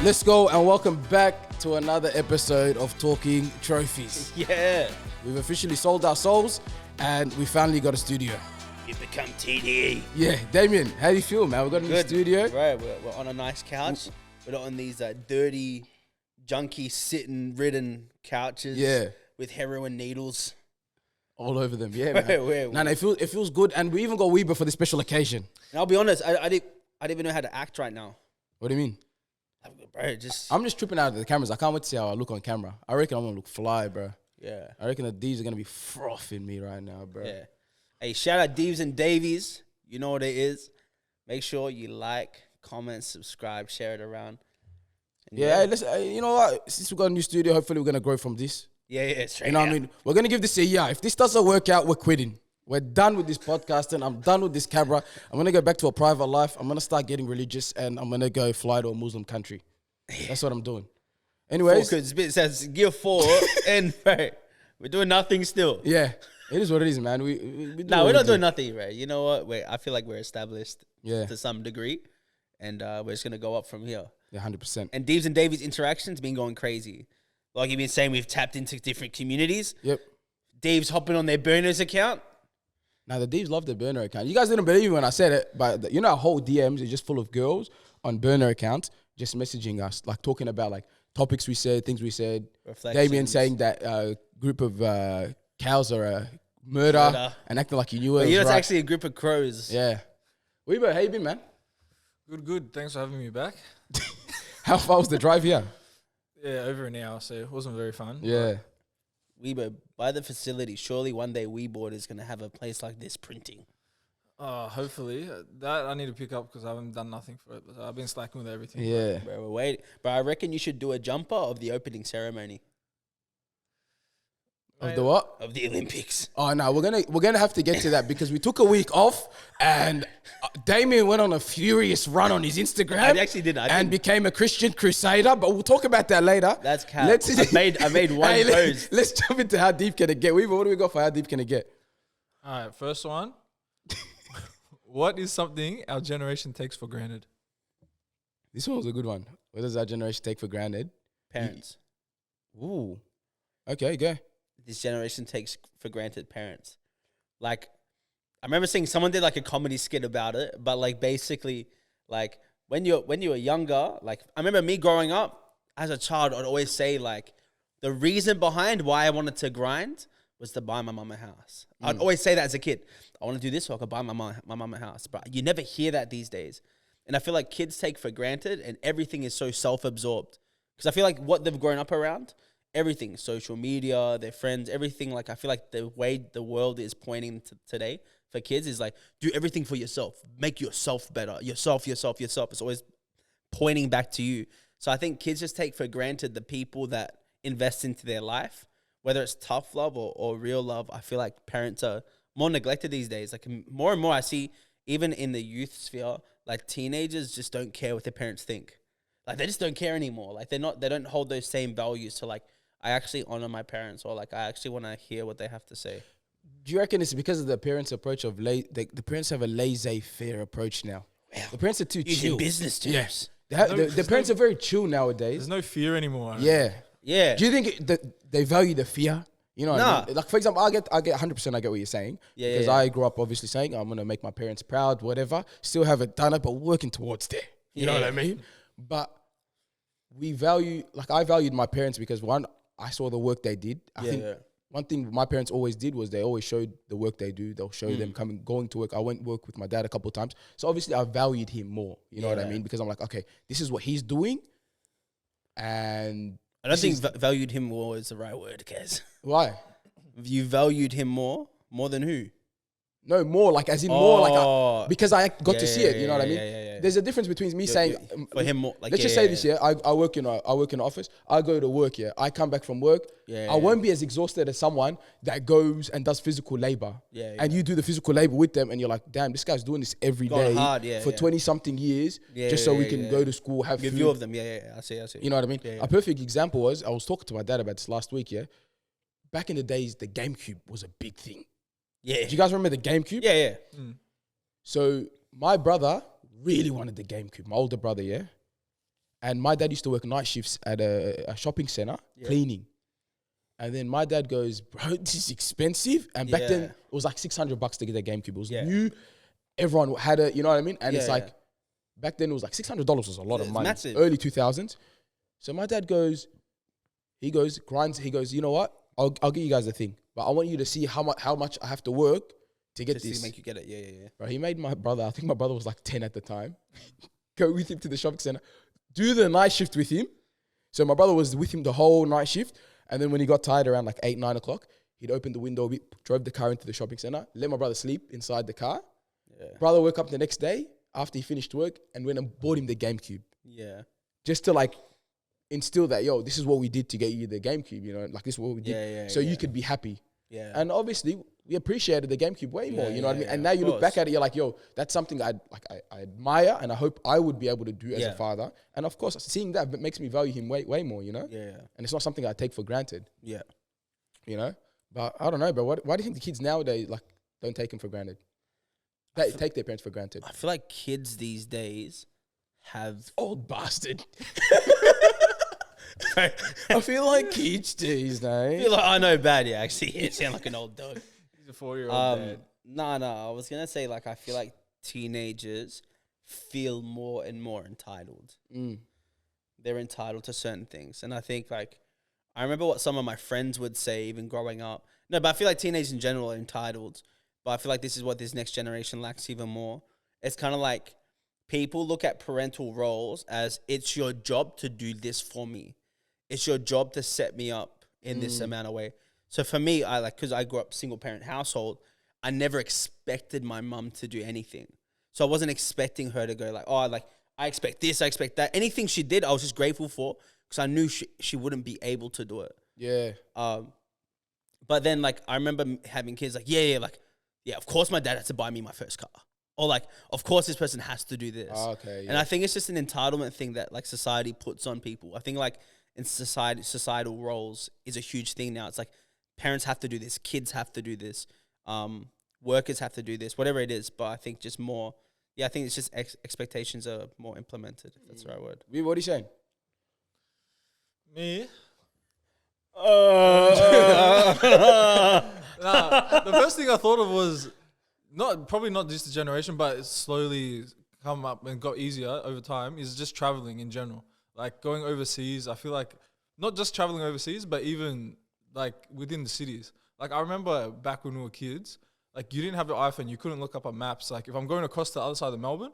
Let's go and welcome back to another episode of Talking Trophies. Yeah. We've officially sold our souls and we finally got a studio. You become TDE. Yeah, Damian, how do you feel, man? We got a new studio. Right, we're on a nice couch. We're not on these dirty, junky, sitting-ridden couches. Yeah. With heroin needles. All over them, yeah, man. It feels good, and we even got Weber for this special occasion. And I'll be honest, I didn't even know how to act right now. What do you mean? Bro, I'm just tripping out of the cameras. I can't wait to see how I look on camera. I reckon I'm gonna look fly, bro. Yeah. I reckon the DEEVS are gonna be frothing me right now, bro. Yeah. Hey, shout out DEEVS and DAVEYS. You know what it is. Make sure you like, comment, subscribe, share it around. And yeah, hey, listen, you know what? Since we got a new studio, hopefully we're gonna grow from this. Yeah, straight. You know what I mean? We're gonna give this a year. If this doesn't work out, we're quitting. We're done with this podcasting. I'm done with this camera. I'm gonna go back to a private life. I'm gonna start getting religious, and I'm gonna go fly to a Muslim country. That's what I'm doing. Anyways, it says gear 4, and bro, we're doing nothing still. Yeah, it is what it is, man. We're not doing nothing, right? You know what? I feel like we're established, to some degree, and we're just gonna go up from here. Yeah, 100%. And DEEVS and DAVEYS interactions been going crazy. Like you've been saying, we've tapped into different communities. Yep. DEEVS hopping on their burners account. Now, the DEEVS love their burner account. You guys didn't believe me when I said it, but you know, our whole DMs is just full of girls on burner accounts just messaging us, like talking about like topics we said, things we said. Damian saying that group of cows are a murder and acting like you knew it. You know, it's actually a group of crows. Yeah. Weber, how you been, man? Good. Thanks for having me back. How far was the drive here? Yeah, over an hour, so it wasn't very fun. Yeah. Weber, by the facility, surely one day Weeboard is going to have a place like this printing. Hopefully. That I need to pick up because I haven't done nothing for it. But I've been slacking with everything. Yeah. Bro, we're waiting. But I reckon you should do a jumper of the opening ceremony. Of the what? Of the Olympics. Oh no, we're gonna have to get to that because we took a week off and Damian went on a furious run on his Instagram. I actually didn't. And became a Christian crusader, but we'll talk about that later. That's cap. I made one post. Let's jump into how deep can it get. What do we got for how deep can it get? All right, first one. What is something our generation takes for granted? This one was a good one. What does our generation take for granted? Parents. Ooh. Okay, go. This generation takes for granted parents. Like, I remember seeing someone did like a comedy skit about it, but like basically, like when you were younger, like I remember me growing up as a child, I'd always say like the reason behind why I wanted to grind was to buy my mum a house. I'd always say that as a kid. I want to do this so I could buy my mum a house. But you never hear that these days. And I feel like kids take for granted and everything is so self-absorbed. Because I feel like what they've grown up around, everything, social media, their friends, everything, like I feel like the way the world is pointing to today for kids is like, do everything for yourself. Make yourself better. Yourself. It's always pointing back to you. So I think kids just take for granted the people that invest into their life, whether it's tough love or real love. I feel like parents are more neglected these days. Like more and more I see, even in the youth sphere, like teenagers just don't care what their parents think. Like they just don't care anymore. Like they don't hold those same values to like, I actually honor my parents, or like I actually want to hear what they have to say. Do you reckon it's because of the parents' approach of the parents have a laissez-faire approach now? Wow. The parents are too chill. Using business terms. Yes. The parents are very chill nowadays. There's no fear anymore. Yeah. Yeah. Do you think that they value the fear? You know what I mean? Like, for example, I get 100% I get what you're saying. Yeah. Because I grew up obviously saying, I'm going to make my parents proud, whatever. Still haven't done it, but working towards there. You know what I mean? But I valued my parents because one, I saw the work they did. I think one thing my parents always did was they always showed the work they do. They'll show them going to work. I went to work with my dad a couple of times. So obviously I valued him more. You know what I mean? Because I'm like, okay, this is what he's doing. And I don't think valued him more is the right word, Kaz. Why? You valued him more than who? No, more like as in more like because I got to see it. You know what I mean? Yeah. There's a difference between me saying for him more. Like, let's just say this year. I work in an office. I go to work. Yeah, I come back from work. I won't be as exhausted as someone that goes and does physical labor. And you do the physical labor with them, and you're like, damn, this guy's doing this every day for 20 something years, just so we can go to school, have give food. You of them. Yeah. I see. You know what I mean? A perfect example was I was talking to my dad about this last week. Yeah, back in the days, the GameCube was a big thing. Yeah. Do you guys remember the GameCube? Yeah. So my brother really wanted the GameCube, my older brother, yeah? And my dad used to work night shifts at a shopping center cleaning. And then my dad goes, bro, this is expensive. And back then, it was like $600 to get a GameCube. It was new. Everyone had it, you know what I mean? And it's like, back then it was like $600 was a lot of money. Massive. Early 2000s. So my dad goes, he goes, you know what? I'll give you guys a thing. But I want you to see how much I have to work to get this. To make you get it, yeah. Bro, he made my brother, I think my brother was like 10 at the time, go with him to the shopping center, do the night shift with him. So my brother was with him the whole night shift. And then when he got tired around like 8, 9 o'clock, he'd open the window, drove the car into the shopping center, let my brother sleep inside the car. Yeah. Brother woke up the next day after he finished work and went and bought him the GameCube. Yeah. Just to like instill that, yo, this is what we did to get you the GameCube, you know, like this is what we did. So you could be happy. Yeah. And obviously we appreciated the GameCube way more, you know what I mean? And now you look back at it, you're like, yo, that's something I admire and I hope I would be able to do as a father. And of course, seeing that makes me value him way more, you know? Yeah. And it's not something I take for granted. Yeah. You know? But I don't know, bro. Why do you think the kids nowadays like don't take him for granted? They take their parents for granted. I feel like kids these days have... Old bastard. I feel like kids these days. I feel like I know bad, yeah, actually. You sound like an old dog. He's a 4-year-old dad. No. I was going to say, like, I feel like teenagers feel more and more entitled. They're entitled to certain things. And I think, like, I remember what some of my friends would say even growing up. No, but I feel like teenagers in general are entitled. But I feel like this is what this next generation lacks even more. It's kind of like people look at parental roles as it's your job to do this for me. It's your job to set me up in this amount of way. So for me, because I grew up single parent household, I never expected my mum to do anything. So I wasn't expecting her to go like, oh, like I expect this, I expect that. Anything she did, I was just grateful for because I knew she wouldn't be able to do it. Yeah. But then like I remember having kids like, of course my dad has to buy me my first car. Or like, of course this person has to do this. Okay. Yeah. And I think it's just an entitlement thing that like society puts on people. I think like in societal roles is a huge thing now. It's like parents have to do this, kids have to do this, workers have to do this, whatever it is. But I think just more, I think it's just expectations are more implemented, if that's the right word. What are you saying? Me? The first thing I thought of was probably not just the generation, but it's slowly come up and got easier over time, is just traveling in general. Like going overseas, I feel like not just traveling overseas, but even like within the cities. Like I remember back when we were kids, like you didn't have your iPhone, you couldn't look up on maps. Like if I'm going across to the other side of Melbourne,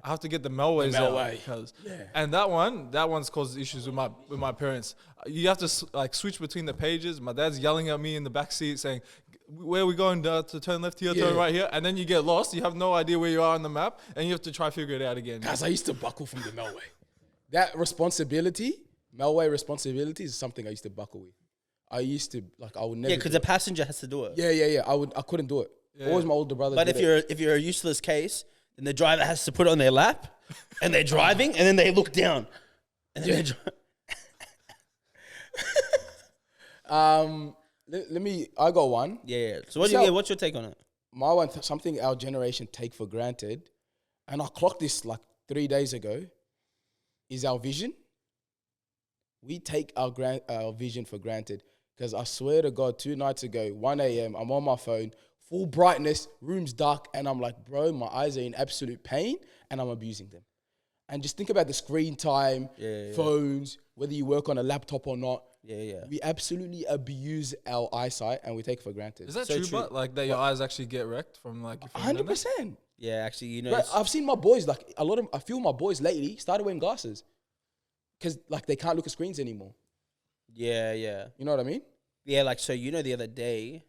I have to get the Melways out because, and that one's caused issues with my parents. You have to like switch between the pages. My dad's yelling at me in the back seat saying, "Where are we going to turn left here, turn right here?" And then you get lost. You have no idea where you are on the map, and you have to try to figure it out again. Guys, I used to buckle from the Melway. That Melway responsibility is something I used to buckle with. I used to I would never. Yeah, because the passenger has to do it. Yeah. I couldn't do it. Always my older brother. But if you're a useless case, then the driver has to put it on their lap, and they're driving, and then they look down, and then I got one. Yeah. So what's your take on it? My one, something our generation take for granted, and I clocked this like 3 days ago, is our vision. We take our vision for granted. Because I swear to God, 2 nights ago, 1 a.m., I'm on my phone, full brightness, room's dark, and I'm like, bro, my eyes are in absolute pain, and I'm abusing them. And just think about the screen time, phones, whether you work on a laptop or not. We absolutely abuse our eyesight, and we take it for granted. Is that so true? But like that, your eyes actually get wrecked from like 100%. Yeah, actually, you know, bro, I've seen my boys like I feel my boys lately started wearing glasses because like they can't look at screens anymore. Yeah. You know what I mean? Yeah, like so. You know, the other day,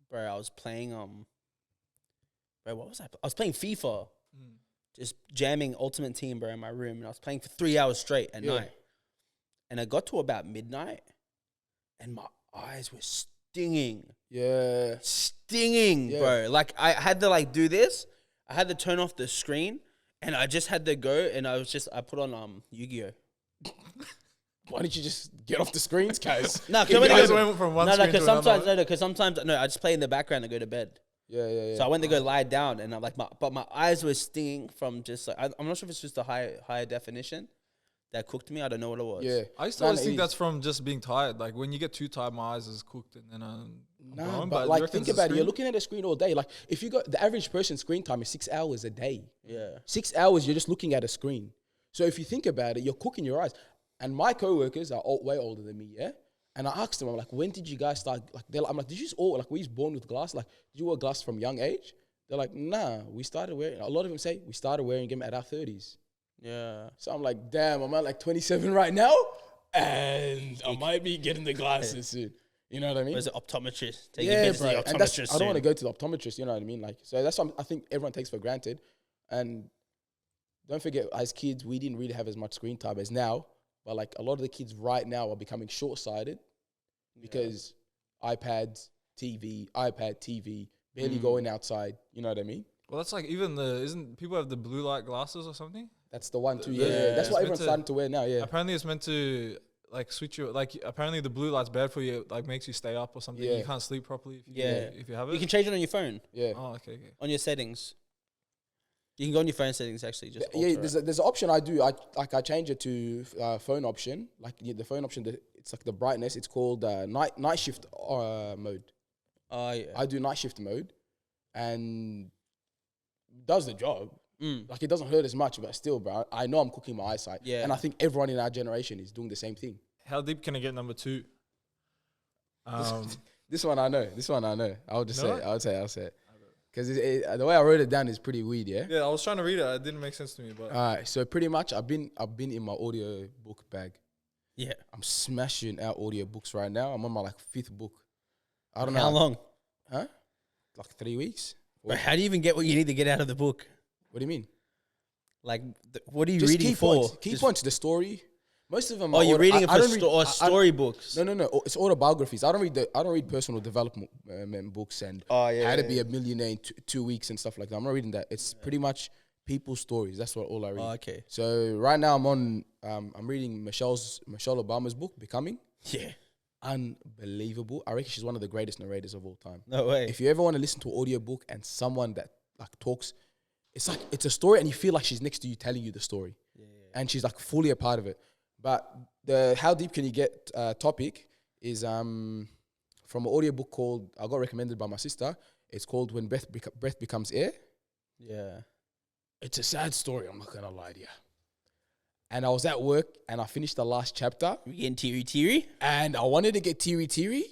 bro, I was playing bro, what was I? I was playing FIFA, just jamming Ultimate Team, bro, in my room, and I was playing for 3 hours straight at night. And I got to about midnight, and my eyes were stinging. Yeah, bro. Like I had to like do this. I had to turn off the screen, and I just had to go, and I put on Yu-Gi-Oh. Why didn't you just get off the screens, guys? No, because sometimes I just play in the background and go to bed. Yeah. So I went to go lie down, and I'm like, but my eyes were stinging from just like I'm not sure if it's just a higher definition, that cooked me. I don't know what it was. Yeah. I used to always think that's from just being tired. Like when you get too tired, my eyes is cooked and then I'm Nah, but like think about it. You're looking at a screen all day. Like if you got the average person's screen time is 6 hours a day. Yeah. 6 hours, you're just looking at a screen. So if you think about it, you're cooking your eyes. And my coworkers are way older than me, yeah? And I asked them, I'm like, when did you guys start? Like, I'm like, did you just all, like, were you born with glasses? Like, did you wear glasses from young age? They're like, nah, we started wearing, a lot of them say, we started wearing them at our 30s. Yeah. So I'm like, damn, I'm at like 27 right now, and I might be getting the glasses soon. You know what I mean? Where's the optometrist? Yeah, bro. And that's, I don't want to go to the optometrist, you know what I mean? Like, so that's what I think everyone takes for granted. And don't forget, as kids, we didn't really have as much screen time as now. But like a lot of the kids right now are becoming short-sighted because iPads, TV, barely going outside. You know what I mean? Well, that's like even isn't people have the blue light glasses or something? That's the one too. Yeah. That's what everyone's starting to wear now. Yeah. Apparently, it's meant to like switch you. Like apparently, the blue light's bad for you. Like makes you stay up or something. Yeah. You can't sleep properly. If you have it. You can change it on your phone. Yeah. Oh, okay. On your settings. You can go on your phone settings actually. Just there's an option I do. I change it to phone option. Like the phone option, it's like the brightness. It's called night shift mode. Oh yeah. I do night shift mode, and does the job. Like it doesn't hurt as much, but still, bro, I know I'm cooking my eyesight. Yeah. And I think everyone in our generation is doing the same thing. How deep can I get number 2? This one I know. I'll just say it. I'll say it. Because the way I wrote it down is pretty weird, yeah? Yeah, I was trying to read it. It didn't make sense to me. But All right, so pretty much I've been in my audio book bag. Yeah. I'm smashing out audio books right now. I'm on my like 5th book. I don't know. How long? Huh? Like 3 weeks. But how do you even get what you need to get out of the book? What do you mean? Like, what are you Just reading key for? points. Key points, the story. Most of them. Oh, you're reading it for storybooks. No. It's autobiographies. I don't read personal development books and how to be a millionaire in 2 weeks and stuff like that. I'm not reading that. It's pretty much people's stories. That's all I read. Oh, okay. So right now I'm reading Michelle Obama's book, Becoming. Yeah. Unbelievable. I reckon she's one of the greatest narrators of all time. No way. If you ever want to listen to an audiobook and someone that like talks, it's like it's a story and you feel like she's next to you telling you the story. Yeah. And she's like fully a part of it. But the how deep can you get topic is from an audiobook called, I got recommended by my sister. It's called When Breath Becomes Air. Yeah. It's a sad story, I'm not going to lie to you. And I was at work and I finished the last chapter. You getting teary? And I wanted to get teary,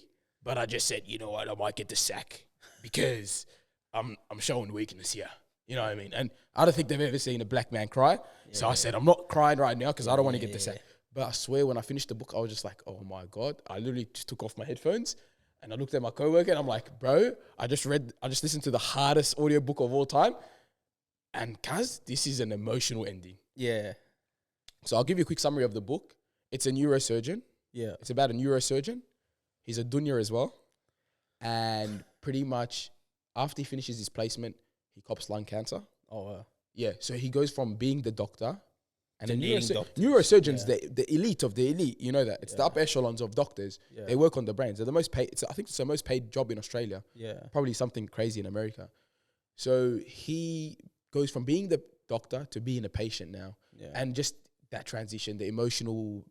but I just said, you know what, I might get the sack because I'm showing weakness here. You know what I mean? And I don't think they've ever seen a black man cry. Yeah. So I said, I'm not crying right now because I don't want to get the sack. But I swear when I finished the book, I was just like, oh my God. I literally just took off my headphones and I looked at my coworker and I'm like, bro, I just listened to the hardest audiobook of all time. And cuz, this is an emotional ending. Yeah. So I'll give you a quick summary of the book. It's a neurosurgeon. Yeah. It's about a neurosurgeon. He's a dunya as well. And pretty much after he finishes his placement, he cops lung cancer. Oh, wow. Yeah. So he goes from being the doctor and neurosurgeons, the elite of the elite. You know that. It's the upper echelons of doctors. Yeah. They work on the brains. They're the most paid. I think it's the most paid job in Australia. Yeah. Probably something crazy in America. So he goes from being the doctor to being a patient now. Yeah. And just that transition, the emotional,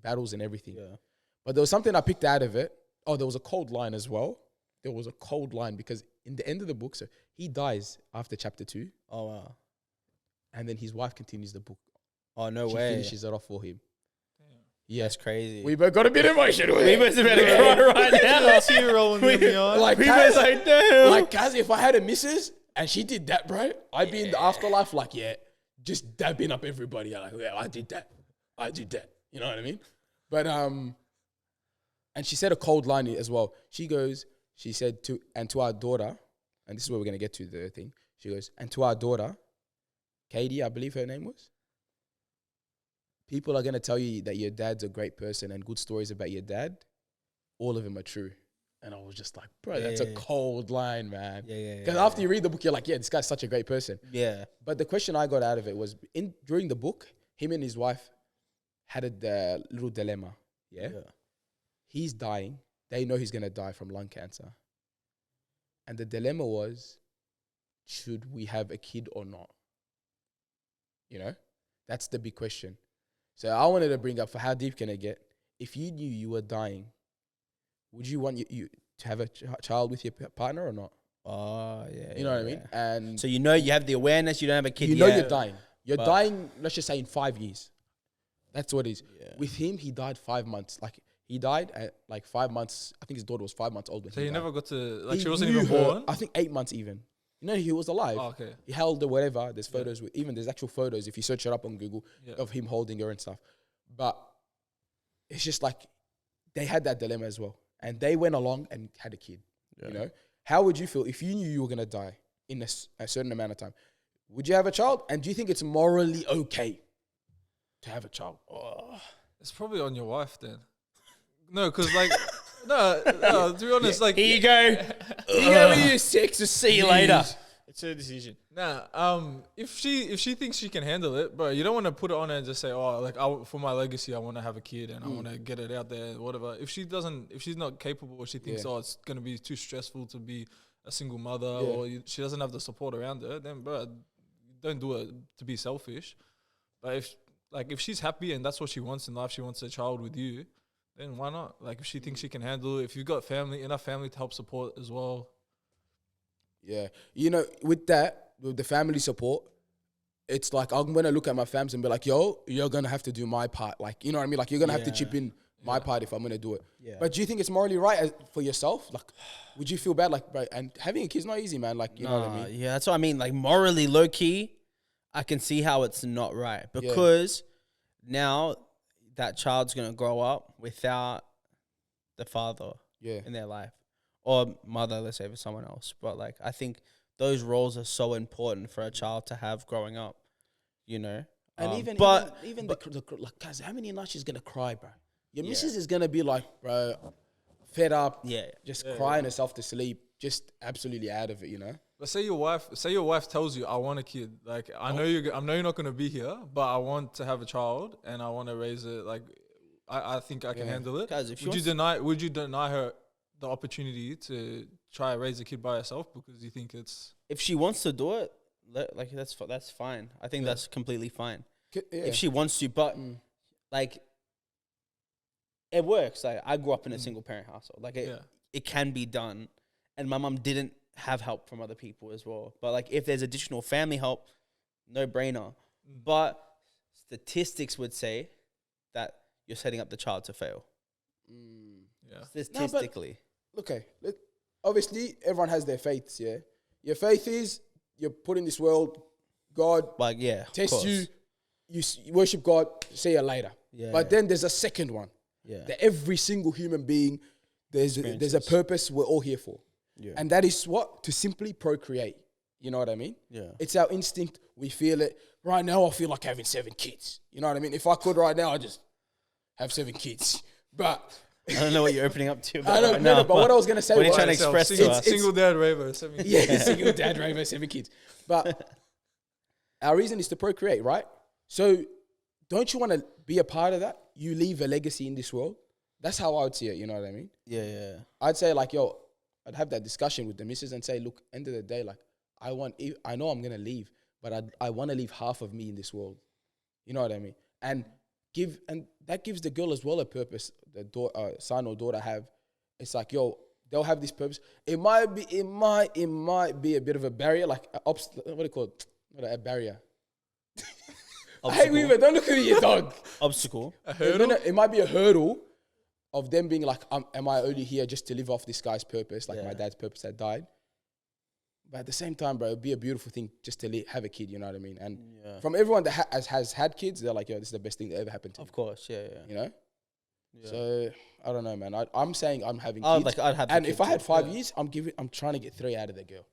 battles and everything. Yeah. But there was something I picked out of it. Oh, there was a cold line as well. There was a cold line because in the end of the book, so he dies after chapter 2. Oh, wow. And then his wife continues the book. Oh, no she way. She finishes it off for him. Damn. Yeah. That's crazy. We both got a bit emotional. We both about to cry right now. Tear rolling in the eye. Like, Kaz, like, damn. Like, Kaz, if I had a missus and she did that, bro, I'd be in the afterlife like, yeah, just dabbing up everybody. Like, yeah, I did that. You know what I mean? But, and she said a cold line as well. She said to our daughter, and this is where we're going to get to the thing. She goes, and to our daughter, Katie, I believe her name was, people are going to tell you that your dad's a great person and good stories about your dad. All of them are true. And I was just like, bro, that's a cold line, man. Because after you read the book, you're like, yeah, this guy's such a great person. Yeah. But the question I got out of it was, during the book, him and his wife had a little dilemma. Yeah? He's dying. They know he's going to die from lung cancer. And the dilemma was, should we have a kid or not? That's the big question. So I wanted to bring up, for how deep can it get? If you knew you were dying, would you want you to have a child with your partner or not? Oh, yeah. You know what I mean? And so you have the awareness, you don't have a kid you yet. know you're dying. You're dying, let's just say in 5 years. That's what it is. Yeah. With him, he died 5 months. Like, he died at like 5 months. I think his daughter was 5 months old when So he you died. never got to, like, He she wasn't knew even her, born? I think 8 months even. You know, he was alive. Oh, okay. He held her, whatever. There's photos, there's actual photos, if you search it up on Google, of him holding her and stuff. But it's just like, they had that dilemma as well. And they went along and had a kid, you know? How would you feel if you knew you were going to die in a certain amount of time? Would you have a child? And do you think it's morally okay to have a child? Oh. It's probably on your wife then. No, because like, no, to be honest, like, Here you go. You have your sex, See you later. It's her decision. if she thinks she can handle it, bro, you don't want to put it on her and just say, oh, like, for my legacy, I want to have a kid and I want to get it out there, whatever. If she's not capable, or she thinks, oh, it's gonna be too stressful to be a single mother, or she doesn't have the support around her, then, bro, don't do it to be selfish. But if she's happy and that's what she wants in life, she wants a child with you, then why not? Like, if she thinks she can handle it, if you've got enough family to help support as well. Yeah. You know, with the family support, it's like, I'm going to look at my fams and be like, yo, you're going to have to do my part. Like, you know what I mean? Like, you're going to have to chip in my part if I'm going to do it. Yeah. But do you think it's morally right for yourself? Like, would you feel bad? Like, bro, and having a kid's not easy, man. Like, you know what I mean? Yeah, that's what I mean. Like, morally, low key, I can see how it's not right. Because now that child's going to grow up without the father in their life. Or mother, let's say, for someone else. But, like, I think those roles are so important for a child to have growing up, you know? And even like, guys, how many nights she's going to cry, bro? Your missus is going to be like, bro, fed up, just crying herself to sleep, just absolutely out of it, you know? But say your wife tells you, I want a kid. Like, I know you're not going to be here, but I want to have a child and I want to raise it. Like, I think I can handle it. Guys, would you deny her the opportunity to try raise a kid by herself because you think it's... If she wants to do it, that's fine. I think that's completely fine. If she wants to, but like, it works. Like, I grew up in a single parent household. Like, it can be done. And my mum didn't have help from other people as well. But like, if there's additional family help, no brainer. But statistics would say that you're setting up the child to fail. Statistically. Okay, obviously everyone has their faiths, yeah? Your faith is you're put in this world, God tests you, you worship God, see you later. But then there's a second one. That every single human being, there's a purpose we're all here for. And that is what? To simply procreate. You know what I mean? It's our instinct. We feel it. Right now, I feel like having 7 kids. You know what I mean? If I could right now, I'd just have 7 kids. But... I don't know what you're opening up to. I don't know, but what I was going to say was... What are you trying to express to us? Single dad, Rayvo, 7 kids. Single dad, Rayvo, 7 kids. But our reason is to procreate, right? So don't you want to be a part of that? You leave a legacy in this world. That's how I would see it, you know what I mean? Yeah. I'd say like, yo, I'd have that discussion with the missus and say, look, end of the day, like, I know I'm going to leave, but I want to leave half of me in this world. You know what I mean? And that gives the girl as well a purpose. The son or daughter have. It's like, yo, they'll have this purpose. It might be a bit of a barrier, like what do you call it? Not a barrier. Hey, Weaver, don't look at me, you dog. Obstacle. A hurdle? It might be a hurdle of them being like, am I only here just to live off this guy's purpose, like my dad's purpose that died? But at the same time, bro, it'd be a beautiful thing just to have a kid, you know what I mean? And from everyone that has had kids, they're like, yo, this is the best thing that ever happened to me. Of course, yeah. You know? Yeah. So, I don't know, man. I'm saying I'm having kids. I'd have and if I had 5 years, I'm trying to get 3 out of the girl.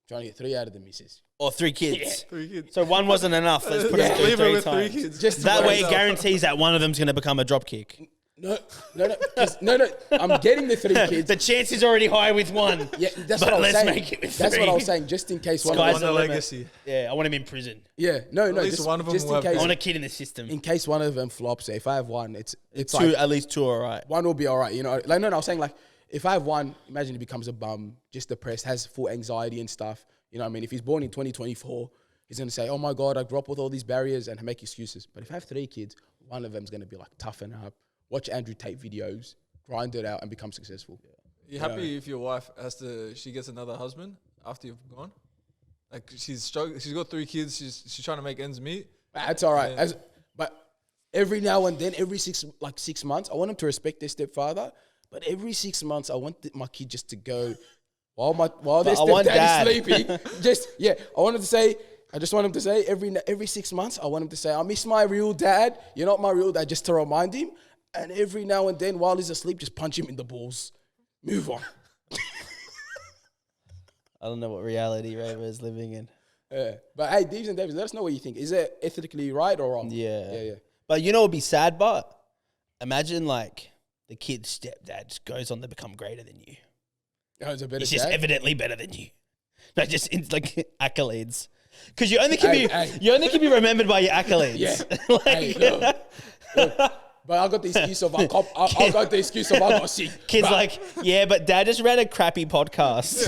Trying to get 3 out of the missus. Or 3 kids. Yeah. 3 kids. So one wasn't enough. Let's put it leave her with times. 3 kids. Just that way it guarantees that one of them's going to become a drop kick. No. I'm getting the 3 kids. The chance is already high with one. Yeah, that's what I was saying. Make it with that's 3. what I was saying. Just in case one Sky's of the them. legacy. Yeah, I want him in prison. Yeah, no. At least just, one of them just will in have case. I want a kid in the system. In case one of them flops, so if I have one, it's two, like, at least 2 are right. one will be all right. You know, like no, I was saying like if I have one, imagine he becomes a bum, just depressed, has full anxiety and stuff. You know what I mean? If he's born in 2024, he's going to say, oh my God, I grew up with all these barriers and make excuses. But if I have 3 kids, one of them's going to be like toughen up, watch Andrew Tate videos, grind it out, and become successful. You happy if your wife she gets another husband after you've gone? Like she's struggling, she's got 3 kids, she's trying to make ends meet. That's all right. Yeah. But every now and then, every 6 months, I want them to respect their stepfather. But every 6 months, I want my kid just to go while their stepdad is sleeping. I just want him to say every 6 months, I want him to say, I miss my real dad. You're not my real dad, just to remind him. And every now and then, while he's asleep, just punch him in the balls. Move on. I don't know what reality Rayvo is living in. Yeah. But hey, DEEVS and DAVEYS, let us know what you think. Is it ethically right or wrong? Yeah. But you know what would be sad, but imagine like the kid's stepdad just goes on to become greater than you. Oh, it's a better He's dad? just evidently better than you. No, just in like accolades. Because you only can be remembered by your accolades. Yeah. Look, but I got the excuse of I got the excuse of I got sick. Kids like, yeah, but dad just ran a crappy podcast.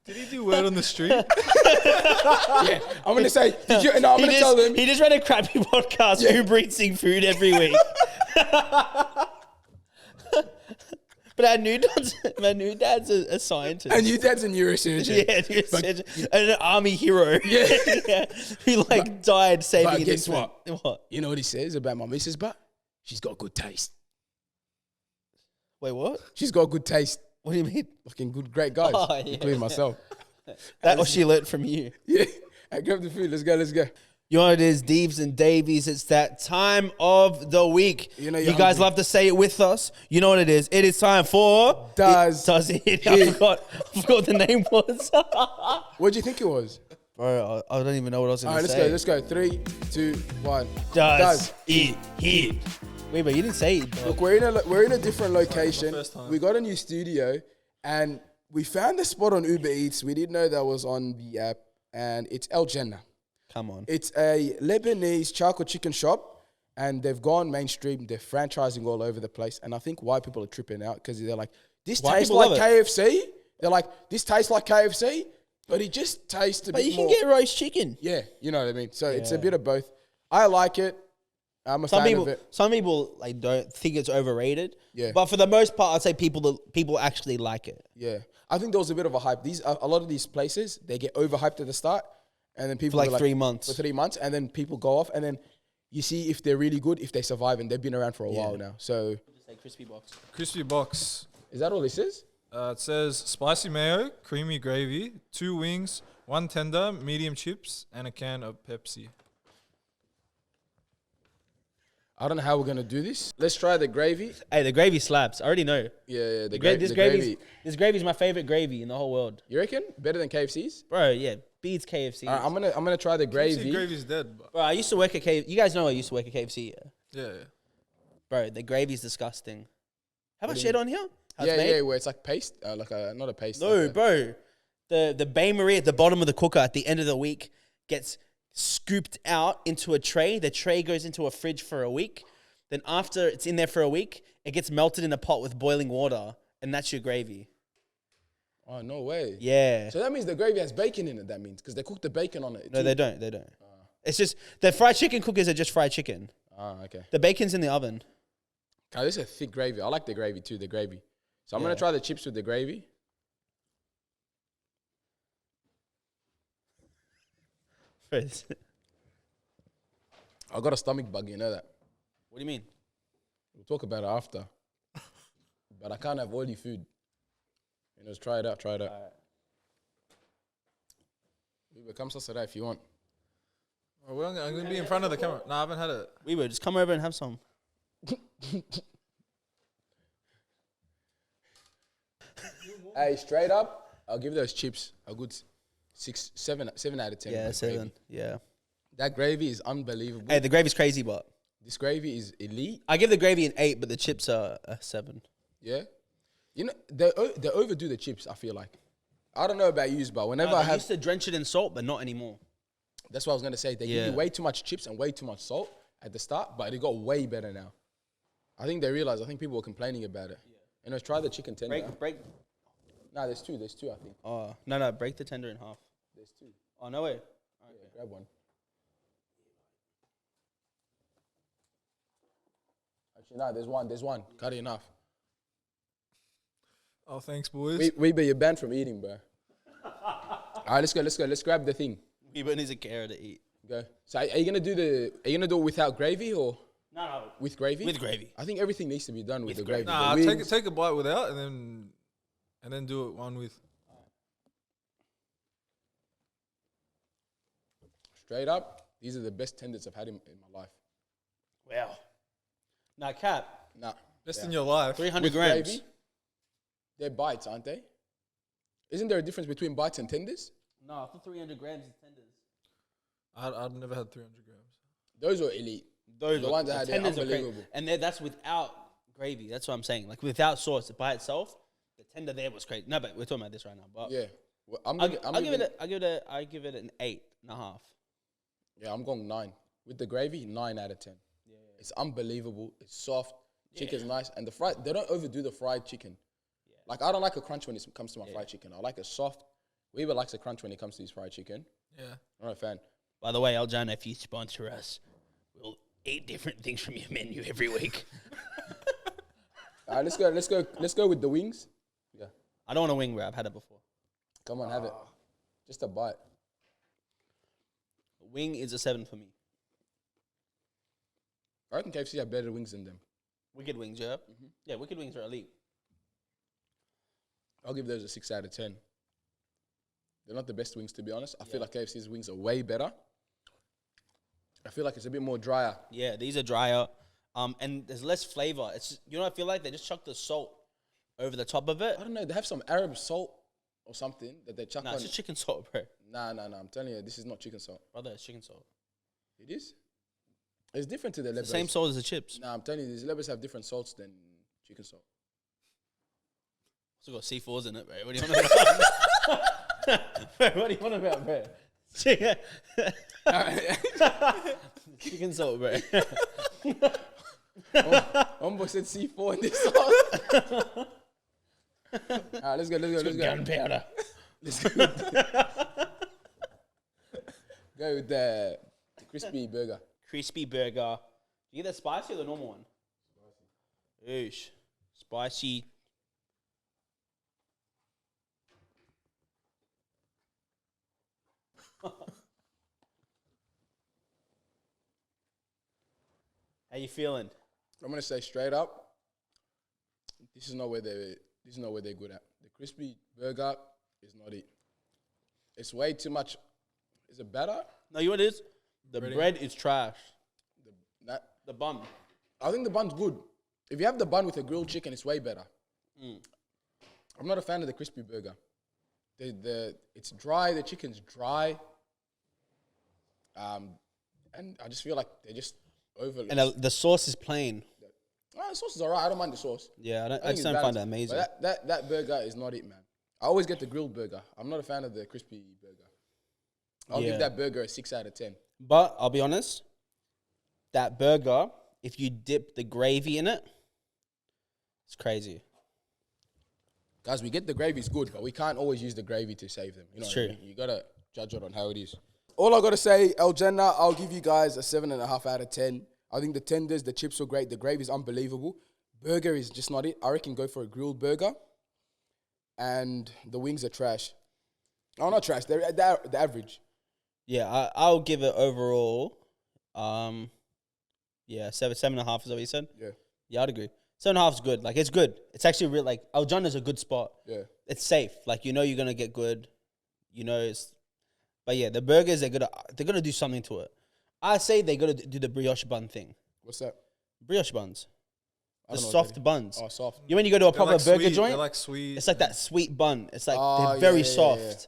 Did he do word on the street? Yeah, I'm gonna say. Did you? No, I'm gonna tell them. He just ran a crappy podcast. Yeah. Uber eating food every week. But our new dad's a scientist. Our new dad's a neurosurgeon. Yeah, neurosurgeon. An army hero. Yeah. Who died saving but an guess infant. What? You know what he says about my missus, but she's got good taste. Wait, what? She's got good taste. What do you mean? Fucking good, great guys, including myself. That what she learnt from you. Yeah. Hey, grab the food. Let's go. You know what it is, DEEVS and Daveys. It's that time of the week. You guys love to say it with us. You know what it is. It is time for... Does it? I forgot what the name was. What do you think it was? Bro, I don't even know what I was going to say. All right, let's go. 3, 2, 1. Does it hit? Wait, but you didn't say it, bro. Look, we're in a different location. We got a new studio, and we found a spot on Uber Eats. We didn't know that was on the app, and it's Jannah. Come on. It's a Lebanese charcoal chicken shop, and they've gone mainstream. They're franchising all over the place, and I think white people are tripping out because they're like, this tastes like KFC. They're like, this tastes like KFC, but it just tastes a bit more. But you can get roast chicken. Yeah, you know what I mean? So it's a bit of both. I like it. I'm a fan of it. Some people don't think it's overrated. Yeah. But for the most part, I'd say people actually like it. Yeah. I think there was a bit of a hype. A lot of these places, they get overhyped at the start. And then people for 3 months. For 3 months. And then people go off. And then you see if they're really good, if they survive. And they've been around for a while now. So. Just say crispy box. Crispy box. Is that all this is? It says spicy mayo, creamy gravy, 2 wings, 1 tender, medium chips, and a can of Pepsi. I don't know how we're going to do this. Let's try the gravy. Hey, the gravy slaps. I already know. Yeah. This gravy's my favorite gravy in the whole world. You reckon? Better than KFC's? Bro, yeah. Beats KFC. Right, I'm gonna try the gravy. KFC gravy's dead. Bro, I used to work at KFC. You guys know I used to work at KFC, Yeah. Bro, the gravy's disgusting. Have I shared on here? Yeah, where it's like paste. Not a paste. No, bro. The bain marie at the bottom of the cooker at the end of the week gets scooped out into a tray. The tray goes into a fridge for a week. Then after it's in there for a week, it gets melted in a pot with boiling water, and that's your gravy. Oh, no way. Yeah. So that means the gravy has bacon in it, that means, because they cook the bacon on it. No, they don't. It's just, the fried chicken cookers are just fried chicken. Okay. The bacon's in the oven. Okay, this is a thick gravy. I like the gravy too, So I'm going to try the chips with the gravy. I got a stomach bug, you know that. What do you mean? We'll talk about it after. But I can't have oily food. Just try it out. Right. Come Saturday if you want. I'm going to be in front of the camera. No, I haven't had it. We would just come over and have some. Hey, straight up, I'll give those chips a good 7 out of 10. Yeah, 7. Yeah. That gravy is unbelievable. Hey, the gravy's crazy, but this gravy is elite. I give the gravy an 8, but the chips are a 7. Yeah. You know, they overdo the chips, I feel like. I don't know about you, but whenever I used to drench it in salt, but not anymore. That's what I was going to say. They give you way too much chips and way too much salt at the start, but it got way better now. I think people were complaining about it. Yeah. Try the chicken tender. Break. Nah, there's two, I think. Oh, no, break the tender in half. There's 2. Oh, no way. All right, grab one. Actually, no, there's one. Cut it enough. Oh, thanks, boys. But you're banned from eating, bro. All right, let's go. Let's grab the thing. Weeber needs a carrot to eat. Go. So are you gonna do it without gravy or? No. With gravy? With gravy. I think everything needs to be done with the gravy. Nah, take a bite without, and then do it one with. Straight up, these are the best tenders I've had in my life. Wow. Nah, Cap. Nah. Best in your life. 300 With grams. gravy, they're bites, aren't they? Isn't there a difference between bites and tenders? No, I thought 300 grams is tenders. I've never had 300 grams. Those are elite. Those the ones that had tenders are unbelievable. great. And that's without gravy. That's what I'm saying. Like without sauce by itself, the tender there was crazy. No, but we're talking about this right now. But Yeah. Well, I give it an 8.5. Yeah, I'm going 9. With the gravy, 9 out of 10. Yeah. It's unbelievable. It's soft. Chicken's nice. And they don't overdo the fried chicken. Yeah. Like, I don't like a crunch when it comes to my fried chicken. I like a soft. Weaver likes a crunch when it comes to his fried chicken. Yeah. I'm not a fan. By the way, Jannah, if you sponsor us, we'll eat different things from your menu every week. All right, let's go with the wings. Yeah. I don't want a wing, bro. I've had it before. Come on, have it. Just a bite. Wing is a 7 for me. I reckon KFC have better wings than them. Wicked wings, yeah? Mm-hmm. Yeah, wicked wings are elite. I'll give those a 6 out of 10. They're not the best wings, to be honest. I feel like KFC's wings are way better. I feel like it's a bit more drier. Yeah, these are drier. And there's less flavor. It's I feel like they just chuck the salt over the top of it. I don't know. They have some Arab salt or something that they chuck on. Nah, it's just chicken salt, bro. Nah. I'm telling you, this is not chicken salt. Brother, it's chicken salt. It is? It's different to the Lebes. The same salt as the chips. Nah, I'm telling you, these Lebes have different salts than chicken salt. Also got C4s in it, bro. What do you want about? Bro, what do you want about, bro? Chicken salt, bro. Homeboy said C4 in this sauce. Alright, let's go. Gunpowder. Let's go. Go with the crispy burger. Crispy burger. You get the spicy or the normal one? Spicy. Oosh. Spicy. How you feeling? I'm gonna say straight up, this is not where they're good at. The crispy burger is not it. It's way too much. Is it better? No, you know what it is? The bread is trash. The bun. I think the bun's good. If you have the bun with a grilled chicken, it's way better. I'm not a fan of the crispy burger. It's dry. The chicken's dry. And I just feel like they're just over. And the sauce is plain. The sauce is alright. I don't mind the sauce. Yeah, I just don't find that amazing. But that burger is not it, man. I always get the grilled burger. I'm not a fan of the crispy burger. I'll give that burger a 6 out of 10. But I'll be honest, that burger, if you dip the gravy in it, it's crazy. Guys, we get the gravy's good, but we can't always use the gravy to save them. You know, true. You gotta judge it on how it is. All I gotta say, Jannah, I'll give you guys a 7.5 out of 10. I think the tenders, the chips were great. The gravy's unbelievable. Burger is just not it. I reckon go for a grilled burger. And the wings are trash. Oh, not trash. They're the average. Yeah, I'll give it overall. 7.5 is what you said. Yeah, I'd agree. 7.5 is good. Like, it's good. It's actually real. Like, Jannah's a good spot. Yeah, it's safe. Like, you're gonna get good. It's. But yeah, the burgers they're gonna do something to it. I say they gotta do the brioche bun thing. What's that? Brioche buns. The soft buns. Oh, soft. When you go to a proper burger joint, they're like sweet. it's like that sweet bun. It's like they're very soft. Yeah.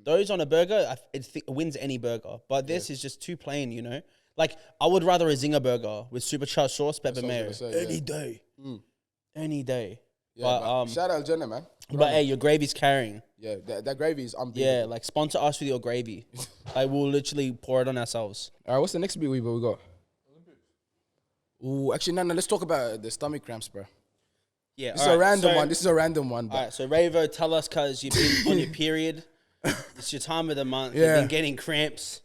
Those on a burger, it wins any burger. But this is just too plain, Like, I would rather a zinger burger with supercharged sauce, pepper mayo. Any day. Any day. Yeah, but, shout out Jannah, man. But hey, your gravy's carrying. Yeah, that gravy is unbelievable. Yeah, like, sponsor us with your gravy. Like, we'll literally pour it on ourselves. All right, what's the next bit we got? Ooh, actually, no, let's talk about the stomach cramps, bro. Yeah, This is a random one. All right, so Rayvo, tell us, because you've been on your period. It's your time of the month. You've been getting cramps.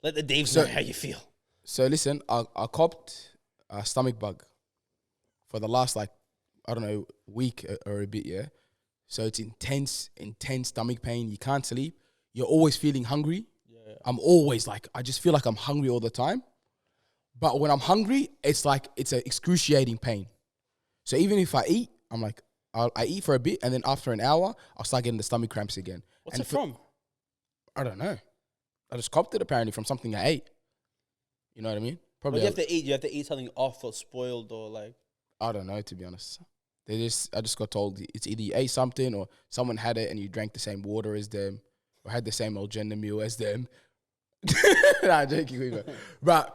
Let the DEEVS know how you feel. So listen, I copped a stomach bug. for the last like, I don't know, week or a bit, yeah. So it's intense stomach pain. You can't sleep. You're always feeling hungry. Yeah. I'm always like, I just feel like I'm hungry all the time. But when I'm hungry, it's like, it's an excruciating pain. So even if I eat, I'm like, I eat for a bit, and then after an hour, I'll start getting the stomach cramps again. What's it from? I don't know. I just copped it apparently from something I ate. You know what I mean? Probably. What do you have to eat? You have to eat something off or spoiled or like. I don't know, to be honest. I just got told it's either you ate something or someone had it and you drank the same water as them or had the same old Jannah meal as them. Nah, I'm joking. But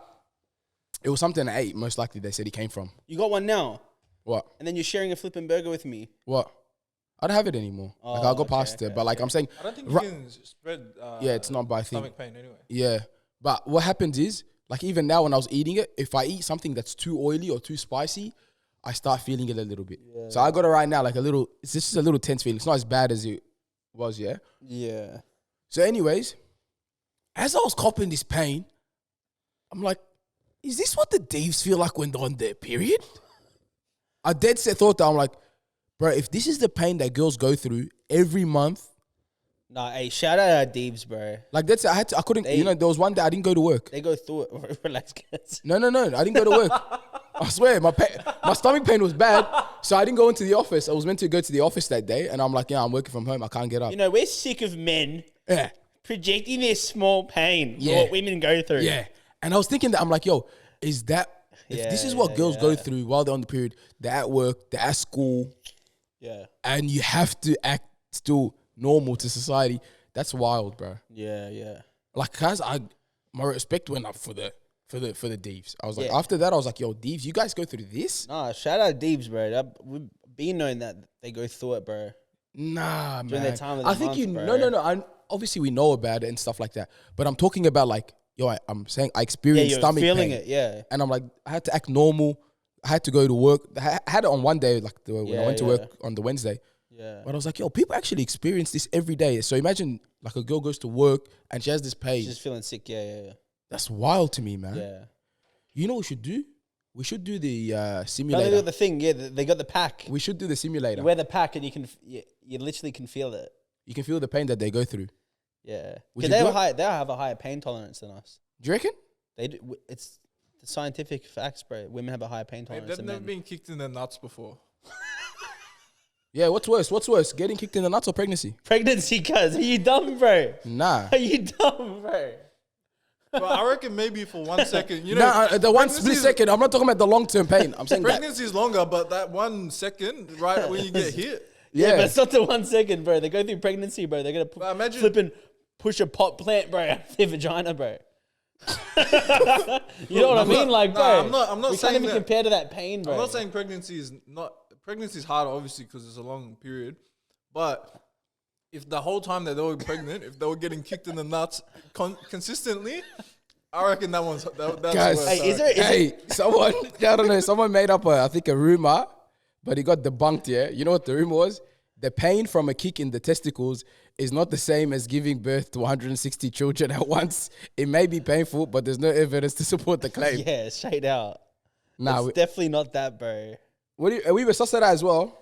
it was something I ate. Most likely, they said he came from. You got one now. What? And then you're sharing a flipping burger with me. What? I don't have it anymore. Oh, like I'll go past it, but like I'm saying, I don't think you can spread. Yeah, it's not by stomach pain anyway. Yeah, but what happens is, like even now when I was eating it, if I eat something that's too oily or too spicy, I start feeling it a little bit. Yeah. So I got it right now, like a little. It's just a little tense feeling. It's not as bad as it was, yeah. Yeah. So, anyways, as I was copping this pain, I'm like, is this what the DEEVS feel like when they're on their period? I dead set thought that I'm like, bro, if this is the pain that girls go through every month. Nah, hey, shout out our DEEVS, bro. Like that's I couldn't, there was one day I didn't go to work. They go through it. Relax, guys. No, I didn't go to work. I swear, my stomach pain was bad, so I didn't go into the office. I was meant to go to the office that day, and I'm like, yeah, I'm working from home. I can't get up. You know, we're sick of men projecting their small pain for what women go through. Yeah, and I was thinking that, I'm like, yo, is that, if this is what girls go through while they're on the period, they're at work, they're at school, and you have to act still normal to society, that's wild, bro. Yeah. Like, guys, my respect went up for the DEEVS. I was like, after that, I was like, yo, DEEVS, you guys go through this? Nah, shout out DEEVS, bro. We've been knowing that they go through it, bro. Nah, during man. their time of the I think month, no. Obviously, we know about it and stuff like that. But I'm talking about like, yo, I'm saying I experienced stomach feeling pain. it, yeah. And I'm like, I had to act normal. I had to go to work. I had it on one day, like when I went to work on the Wednesday. Yeah. But I was like, yo, people actually experience this every day. So imagine like a girl goes to work and she has this pain. She's just feeling sick, yeah. That's wild to me, man. Yeah. You know what we should do? We should do the simulator. They got the thing, they got the pack. We should do the simulator. You wear the pack and you literally can feel it. You can feel the pain that they go through. Yeah. Because they have a higher pain tolerance than us. Do you reckon? They do. It's the scientific facts, bro. Women have a higher pain tolerance than men. They've never been kicked in the nuts before. Yeah, what's worse? Getting kicked in the nuts or pregnancy? Pregnancy, cuz. Are you dumb, bro? Nah. Are you dumb, bro? But I reckon maybe for 1 second, you know. The one split second. I'm not talking about the long-term pain. I'm saying pregnancy is longer, but that 1 second, right when you get hit. Yeah, but it's not the 1 second, bro. They go through pregnancy, bro. They're gonna flip and push a pot plant, bro, out of their vagina, bro. You know what I mean? Like, bro, I'm not we saying can't even compare to that pain, bro. I'm not saying pregnancy is harder, obviously, because it's a long period. But if the whole time that they were pregnant, if they were getting kicked in the nuts consistently, I reckon that's guys, worse. Someone, I don't know, someone made up a rumor, but it got debunked. Yeah, you know what the rumor was? The pain from a kick in the testicles is not the same as giving birth to 160 children at once. It may be painful, but there's no evidence to support the claim. Yeah, straight out. Nah, it's definitely not that, bro. We were sussed that as well.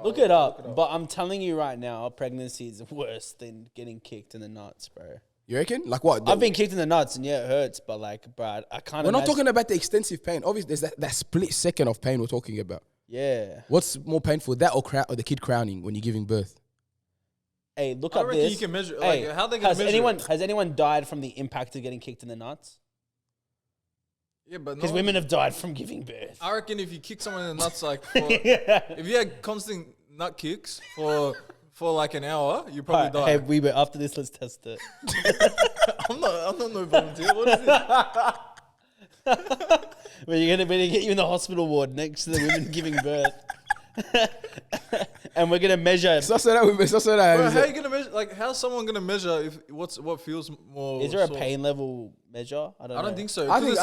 Look it up. But I'm telling you right now, pregnancy is worse than getting kicked in the nuts, bro. You reckon? Like what? I've been kicked in the nuts, and yeah, it hurts. But like, bro, I can't. We're not talking about the extensive pain. Obviously, there's that split second of pain we're talking about. Yeah. What's more painful, that or the kid crowning when you're giving birth? Hey, look up this. You can measure. Like, how they gonna measure? Has anyone died from the impact of getting kicked in the nuts? Yeah, but because women have died from giving birth. I reckon if you kick someone in the nuts, like if you had constant nut kicks for like an hour, you probably die. Hey, we were after this. Let's test it. I'm not no volunteer. What is it? We're gonna get you in the hospital ward next to the women giving birth. And we're gonna measure. Bro, how are you gonna measure? Like, how's someone gonna measure if what feels more? Is there a pain level measure? I don't think so. I think.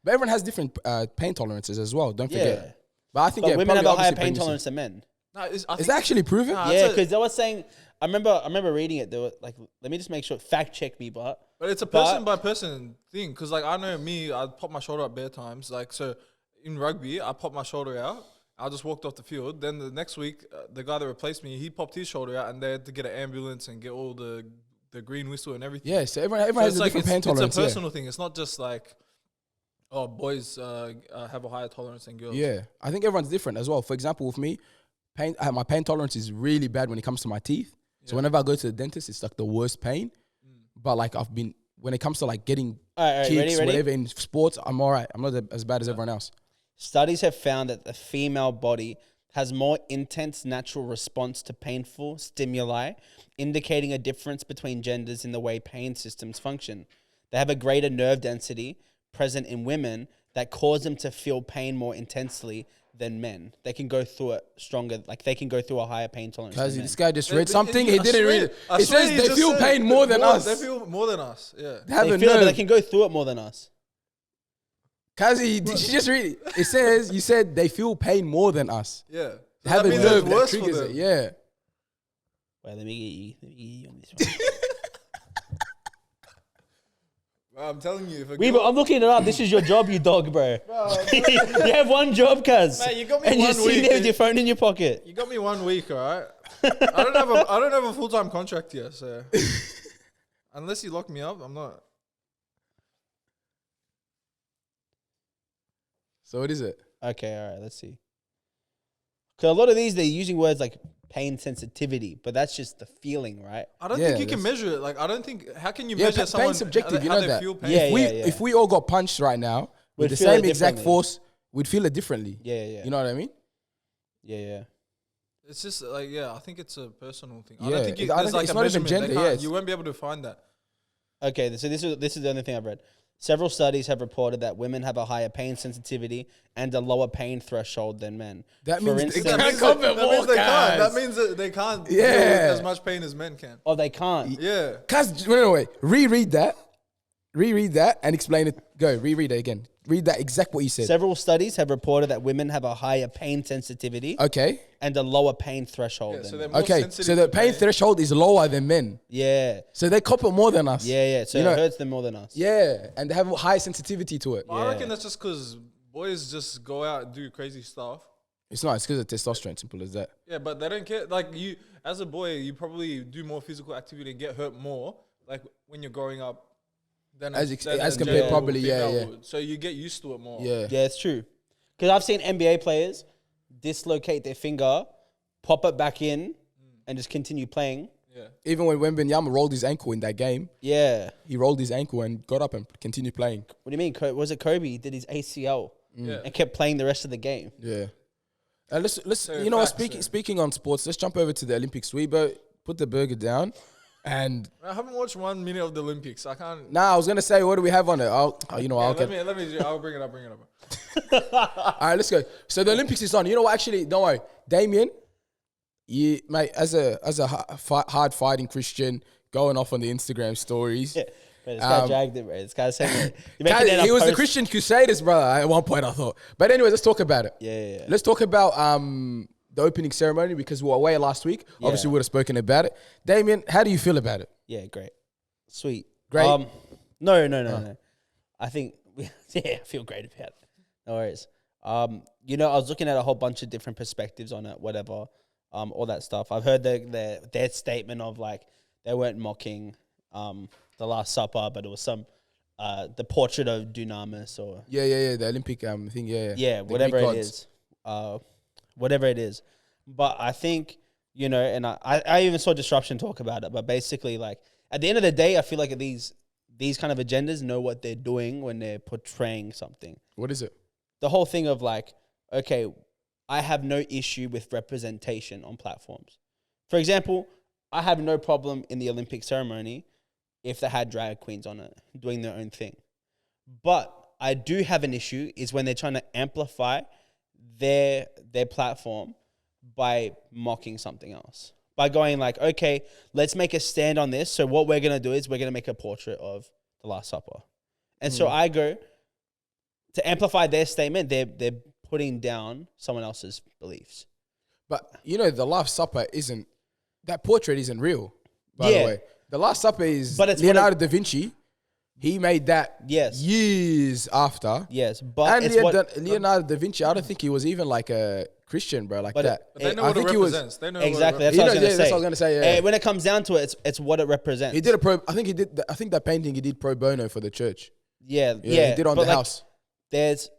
But everyone has different pain tolerances as well. Don't forget. But I think women have a higher pain tolerance than men. No, Is that actually proven? Yeah, because they were saying. I remember reading it. They were like, let me just make sure. Fact check me, but it's a person by person thing. Because like I know me, I pop my shoulder up bare times. Like so, in rugby, I popped my shoulder out. I just walked off the field. Then the next week, the guy that replaced me, he popped his shoulder out, and they had to get an ambulance and get all the green whistle and everything. Yeah, so everyone has a different pain tolerance. It's a personal thing. It's not just like, oh, boys have a higher tolerance than girls. Yeah, I think everyone's different as well. For example, with me, my pain tolerance is really bad when it comes to my teeth. So whenever I go to the dentist, it's like the worst pain. But like when it comes to like getting kicks, whatever in sports, I'm all right. I'm not as bad as everyone else. Studies have found that the female body has more intense natural response to painful stimuli, indicating a difference between genders in the way pain systems function. They have a greater nerve density present in women that cause them to feel pain more intensely than men. They can go through it stronger, like they can go through a higher pain tolerance. Because this guy just read something, he didn't read it. It says they feel pain more than us. They feel more than us, yeah. They feel it, but they can go through it more than us. Kazi, did you just read it? It says, you said they feel pain more than us. Yeah. They have a nerve that triggers it, yeah. Wait, let me get you on this one. I'm telling you, I'm looking it up. This is your job, you dog, bro. You have one job, cuz. Man, you got me and 1 you're sitting there with your phone in your pocket. You got me 1 week, all right? I don't have a full-time contract yet, so unless you lock me up, I'm not. So what is it? Okay, all right, let's see. Because a lot of these, they're using words like pain sensitivity, but that's just the feeling, right? I don't think you can measure it. Like, I don't think, how can you measure someone? Pain's subjective, you how know they that. feel pain? If we all got punched right now with the same exact force, we'd feel it differently. Yeah. You know what I mean? Yeah. It's just like, I think it's a personal thing. Yeah, I don't think it's like not even gender. You won't be able to find that. Okay, so this is the only thing I've read. Several studies have reported that women have a higher pain sensitivity and a lower pain threshold than men. That means they can't. That means that they can't deal with as much pain as men can. Oh, they can't? Yeah. Cuz, wait. Reread that and explain it. Go, reread it again. Read that exact what you said. Several studies have reported that women have a higher pain sensitivity and a lower pain threshold than men. Okay, so the pain threshold is lower than men. Yeah. So they cop it more than us. Yeah. So it hurts them more than us. Yeah, and they have a high sensitivity to it. Well, I reckon that's just because boys just go out and do crazy stuff. It's not. It's because of testosterone. Simple as that. Yeah, but they don't care. Like you, as a boy, you probably do more physical activity and get hurt more. Like when you're growing up. As compared probably, yeah. So you get used to it more. Yeah, it's true. Because I've seen NBA players dislocate their finger, pop it back in, and just continue playing. Yeah. Even when Wembanyama rolled his ankle in that game. Yeah. He rolled his ankle and got up and continued playing. What do you mean? Was it Kobe? He did his ACL and kept playing the rest of the game. Yeah. Let's you know, speaking on sports, let's jump over to the Olympics. Rebo, put the burger down. And I haven't watched 1 minute of the Olympics. I can't. Nah, I was gonna say, what do we have on it? I'll bring it up. All right, let's go. So the Olympics is on. You know what? Actually, don't worry, Damian. You mate, as a hard fighting Christian, going off on the Instagram stories. Yeah. But this guy dragged it, bro. This guy said he was the Christian Crusaders, brother. At one point, I thought. But anyway, let's talk about it. Yeah. Let's talk about the opening ceremony because we were away last week. Obviously, we would have spoken about it. Damien, how do you feel about it? Yeah, great. Sweet. Great? No. I think, I feel great about it. No worries. I was looking at a whole bunch of different perspectives on it, whatever, all that stuff. I've heard their statement of like, they weren't mocking the Last Supper, but it was some, the portrait of Dunamis or... Yeah, the Olympic thing, Yeah, whatever it is. Whatever it is. But I think, and I even saw Disruption talk about it, but basically, like, at the end of the day, I feel like these kind of agendas know what they're doing when they're portraying something. What is it? The whole thing of like, okay, I have no issue with representation on platforms. For example, I have no problem in the Olympic ceremony if they had drag queens on it, doing their own thing. But I do have an issue is when they're trying to amplify their platform by mocking something else. By going like, okay, let's make a stand on this. So what we're going to do is we're going to make a portrait of the Last Supper. And so I go, to amplify their statement, they're putting down someone else's beliefs. But the Last Supper isn't, that portrait isn't real, by the way. The Last Supper is Leonardo da Vinci. He made that years after. Yes, but Leonardo da Vinci, I don't think he was even like a Christian, bro, like that. But they know what it represents. They know exactly. What that's what I was going to say. That's what I was going to say. Yeah. When it comes down to it, it's what it represents. He did I think that painting he did pro bono for the church. Yeah. He did on the house. But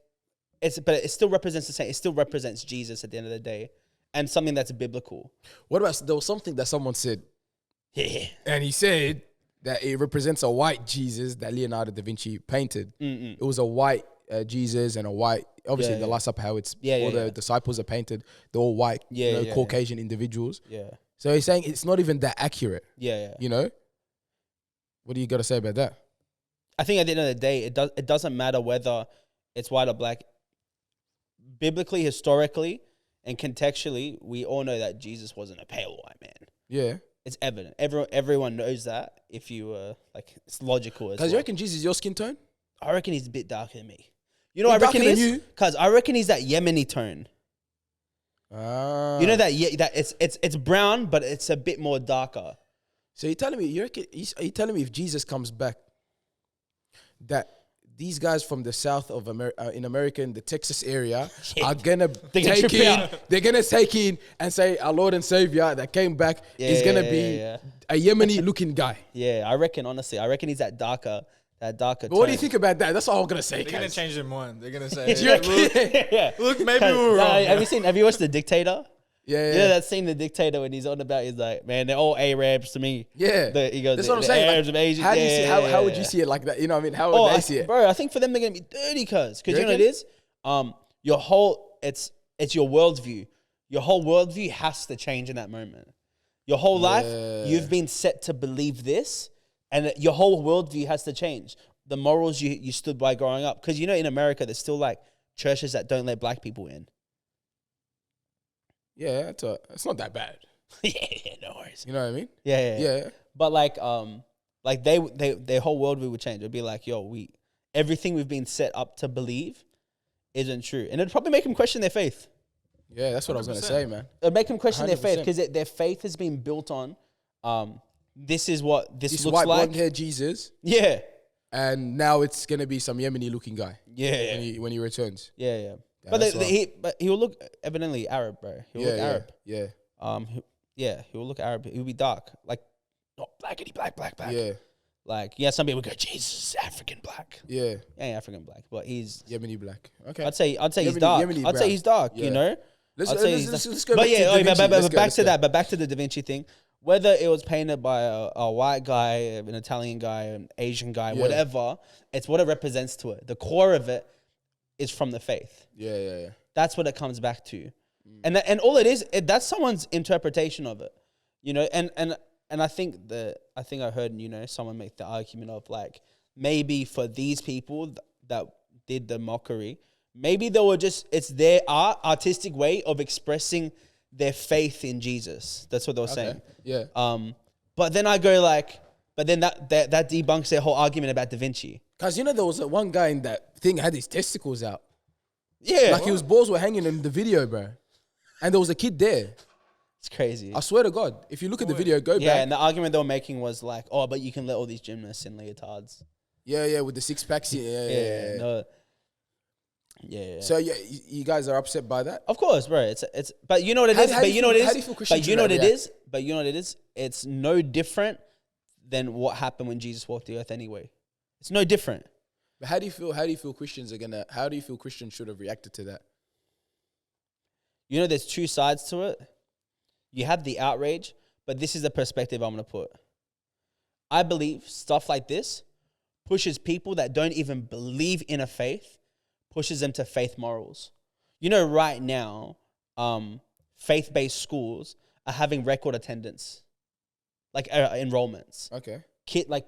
it still represents the same. It still represents Jesus at the end of the day, and something that's biblical. What about, there was something that someone said, and he said that it represents a white Jesus that Leonardo da Vinci painted. It was a white Jesus and a white, obviously the Last Supper, how it's all the disciples are painted, they're all white, Caucasian individuals. Yeah. So he's saying it's not even that accurate. Yeah. What do you got to say about that? I think at the end of the day, it doesn't matter whether it's white or black. Biblically, historically, and contextually, we all know that Jesus wasn't a pale white man. Yeah. It's evident. Everyone knows that. If you it's logical. Because you reckon Jesus is your skin tone? I reckon he's a bit darker than me. You know what I reckon he is? Because I reckon he's that Yemeni tone. You know that it's brown, but it's a bit more darker. So you're telling me, are you telling me if Jesus comes back, that these guys from the south of America, in America, in the Texas area, are gonna they're gonna take in and say our Lord and Savior that came back is gonna be a Yemeni looking guy? Yeah, I reckon, honestly, he's that darker. But what do you think about that? That's all I'm gonna say. They're gonna change their mind. They're gonna say, look, maybe we were wrong. Have you watched The Dictator? Yeah. You know that scene, The Dictator, when he's on about, he's like, man, they're all Arabs to me. Yeah. He goes, that's what I'm saying. Arabs of Asia. How do you see? How would you see it like that? You know what I mean? How would they see it? Bro, I think for them they're gonna be dirty, because you know what it is. Your whole it's your worldview. Your whole worldview has to change in that moment. Your whole life, you've been set to believe this, and your whole worldview has to change. The morals you stood by growing up, because in America there's still like churches that don't let black people in. Yeah, it's not that bad. yeah, no worries. You know what I mean? Yeah. But their whole worldview would change. It'd be like, everything we've been set up to believe isn't true, and it'd probably make them question their faith. Yeah, that's what 100%. I was gonna say, man. It'd make them question 100%. Their faith, because their faith has been built on, this is what this looks white like. blonde-haired Jesus. Yeah. And now it's gonna be some Yemeni looking guy. Yeah. When he returns. Yeah. But he will look evidently Arab, bro. He'll look Arab. Yeah. He will look Arab. He'll be dark, like not blackity black. Yeah. Like some people go, Jesus, African black. Yeah. He ain't African black, but he's Yemeni black. Okay. I'd say he's dark. I'd say he's dark. Yeah. Let's go. But back to the Da Vinci thing. Whether it was painted by a white guy, an Italian guy, an Asian guy, whatever, it's what it represents to it. The core of it is from the faith. Yeah. That's what it comes back to. And all it is, that's someone's interpretation of it. And I think I heard, someone make the argument of like, maybe for these people that did the mockery, maybe they were it's their artistic way of expressing their faith in Jesus. That's what they were saying. Yeah. But then I go but then that debunks their whole argument about Da Vinci. Because there was one guy in that thing had his testicles out. Yeah. Like his balls were hanging in the video, bro. And there was a kid there. It's crazy. I swear to God. If you look at the video, go back. Yeah, and the argument they were making was like, but you can let all these gymnasts in leotards. Yeah, with the six packs. Yeah. No. Yeah. So you guys are upset by that? Of course, bro. It's but you know what it is. But you know what it is. How do you feel Christians? But you know what it is. But you know what it is. It's no different than what happened when Jesus walked the earth. Anyway, it's no different. But how do you feel Christians are gonna? How do you feel Christians should have reacted to that? There's two sides to it. You have the outrage, but this is the perspective I'm gonna put. I believe stuff like this pushes people that don't even believe in a faith, pushes them to faith morals. Right now, faith-based schools are having record attendance, like enrollments. Okay.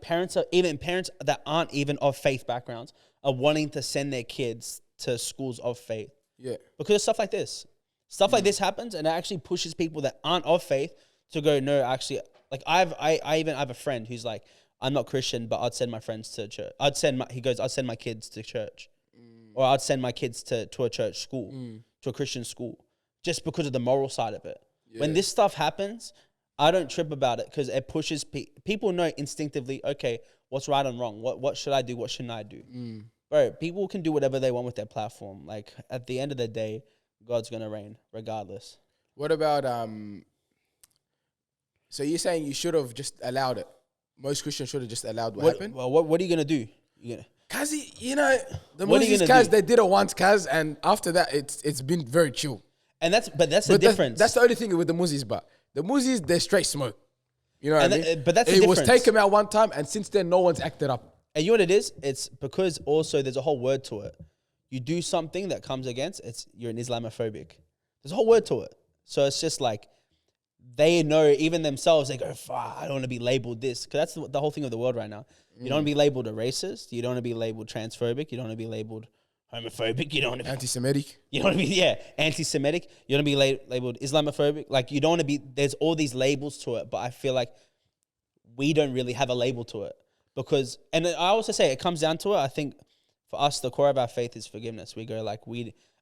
Parents that aren't even of faith backgrounds are wanting to send their kids to schools of faith. Yeah. Because of stuff like this. Stuff like this happens, and it actually pushes people that aren't of faith to go, no, actually, like I have a friend who's like, I'm not Christian, but I'd send my friends to church. I'd send my kids to church. Or I'd send my kids to a church school, to a Christian school. just because of the moral side of it. When this stuff happens, I don't trip about it because it pushes people know instinctively, okay, what's right and wrong? What should I do? What shouldn't I do? Bro, people can do whatever they want with their platform. Like, at the end of the day, God's going to reign regardless. What about, so you're saying you should have just allowed it? Most Christians should have just allowed what happened? Well, what are you going to do? Cause the Muslims, cuz they did it once, cuz, and after that, it's been very chill. And that's the difference. That's the only thing with the Muslims, but the Muslims, they're straight smoke. You know what I mean? But that's the difference. It was taken out one time, and since then, no one's acted up. And you know what it is? It's because also there's a whole word to it. You do something that comes against, you're an Islamophobic. There's a whole word to it. So it's just like, they know, even themselves, they go, I don't want to be labeled this. Because that's the whole thing of the world right now. You don't want to be labeled a racist. You don't want to be labeled transphobic. You don't want to be labeled homophobic. You don't want to be anti-Semitic. You don't want to be, anti-Semitic. You don't want to be labeled Islamophobic. Like, you don't want to be, there's all these labels to it. But I feel like we don't really have a label to it. Because, and I also say it comes down to it. I think for us, the core of our faith is forgiveness. We go like,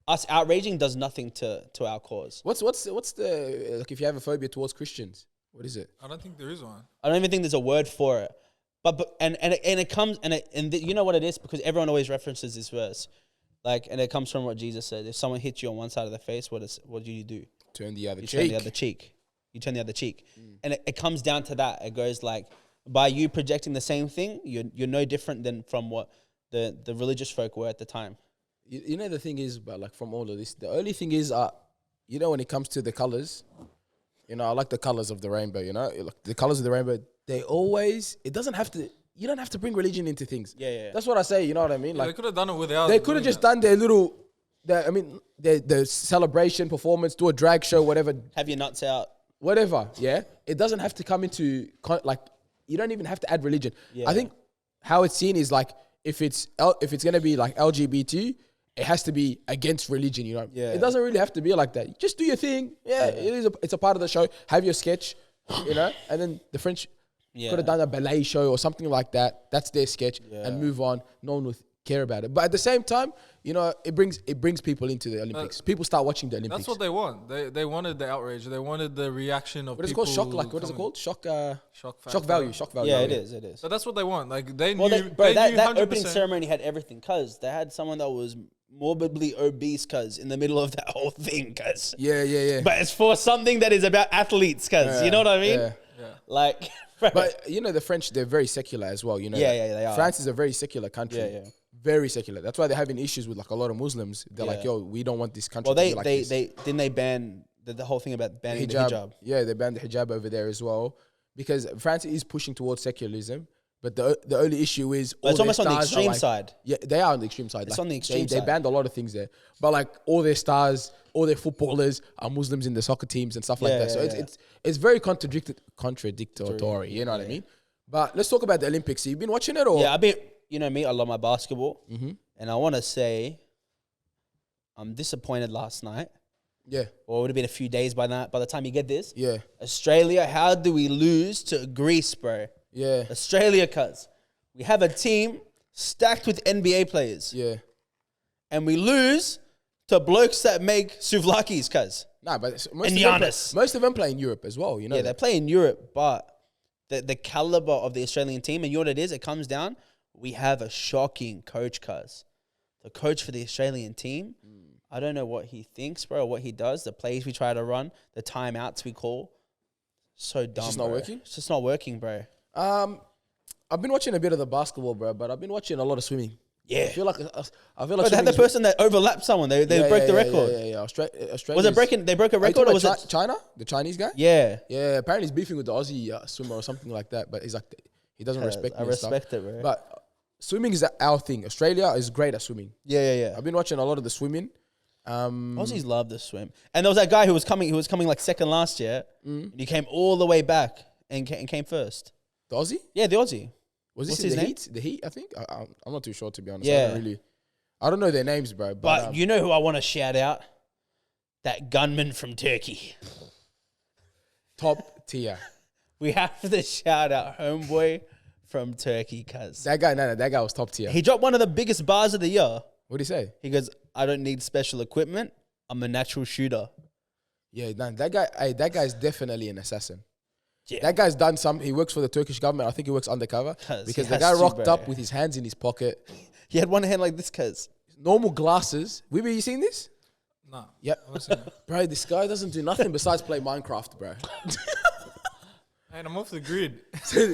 us outraging does nothing to our cause. What's the, like, if you have a phobia towards Christians, what is it? I don't think there is one. I don't even think there's a word for it. But it comes, you know what it is? Because everyone always references this verse. Like, and it comes from what Jesus said. If someone hits you on one side of the face, what do you do? Turn the other cheek. Turn the other cheek. You turn the other cheek. And it comes down to that. It goes like, by you projecting the same thing, you're no different than from what the religious folk were at the time. You know, the thing is, but like from all of this, the only thing is, you know, when it comes to the colors, you know, I like the colors of the rainbow, you know, like the colors of the rainbow, you don't have to bring religion into things. Yeah. That's what I say, you know what I mean? Like, they could have done it without. They could have just done their little, the celebration performance, do a drag show, whatever. Have your nuts out. Whatever, yeah. It doesn't have to come into, like, you don't even have to add religion. Yeah. I think how it's seen is like, if it's going to be like LGBT, it has to be against religion, you know? Yeah. It doesn't really have to be like that. Just do your thing. Yeah. It's a part of the show. Have your sketch, you know? And then the French could have done a ballet show or something like that. That's their sketch and move on. No one would care about it. But at the same time, you know, it brings people into the Olympics. People start watching the Olympics. That's what they want. They wanted the outrage. They wanted the reaction of people. What is it called? What is it called? Shock value. Yeah, it is. So that's what they want. Like, they knew. That opening ceremony had everything. Cause they had someone that was morbidly obese, cause in the middle of that whole thing, cause yeah. But it's for something that is about athletes, cause you know what I mean? Yeah. Like, but you know, the French, they're very secular as well. You know, they are. France is a very secular country. Yeah. Very secular. That's why they're having issues with like a lot of Muslims. They're like, yo, we don't want this country to be like this. Didn't they ban the whole thing about banning the hijab? Yeah, they banned the hijab over there as well, because France is pushing towards secularism. But the only issue is it's almost on the extreme side. Yeah, they are on the extreme side. It's on the extreme side. They banned a lot of things there. But like all their stars, all their footballers are Muslims in the soccer teams and stuff like that. So it's very contradictory. You know what I mean? But let's talk about the Olympics. You've been watching it, or? Yeah, you know me, I love my basketball. Mm-hmm. And I want to say I'm disappointed last night. Yeah. Or it would have been a few days by the time you get this. Yeah. Australia, how do we lose to Greece, bro? Yeah. Australia, cuz. We have a team stacked with NBA players. Yeah. And we lose to blokes that make souvlakis, cuz. Nah, but most of them play in Europe as well, you know. Yeah, they play in Europe, but the caliber of the Australian team, and you know what it is? It comes down, we have a shocking coach, cuz. The coach for the Australian team, I don't know what he thinks, bro, or what he does. The plays we try to run, the timeouts we call, so dumb, It's just not working? It's just not working, bro. I've been watching a bit of the basketball, bro, but I've been watching a lot of swimming. Yeah. I feel like they had the person that overlapped someone. They broke the record. Yeah. Australia. Was it breaking? They broke a record, or was it China? The Chinese guy? Yeah. Yeah. Apparently he's beefing with the Aussie swimmer or something like that. But he's like, he doesn't respect me. I respect it, bro. But swimming is our thing. Australia is great at swimming. Yeah. I've been watching a lot of the swimming. Aussies love the swim. And there was that guy who was coming. He was coming like second last year. And he came all the way back and came first. The Aussie? Yeah, the Aussie. Was this in the Heat? The Heat, I think. I'm not too sure, to be honest. Yeah. I don't know their names, bro. But you know who I want to shout out? That gunman from Turkey. Top tier. We have to shout out homeboy from Turkey, cuz. That guy was top tier. He dropped one of the biggest bars of the year. What did he say? He goes, I don't need special equipment. I'm a natural shooter. Yeah, man, that guy's definitely an assassin. Yeah. That guy's done some. He works for the Turkish government. I think he works undercover because the has guy to, rocked bro. up with his hands in his pocket, He had one hand like this, cuz. normal glasses. Weebie, you seen this? Nah. Yep. Bro, this guy doesn't do nothing besides play Minecraft, bro. Man, I'm off the grid.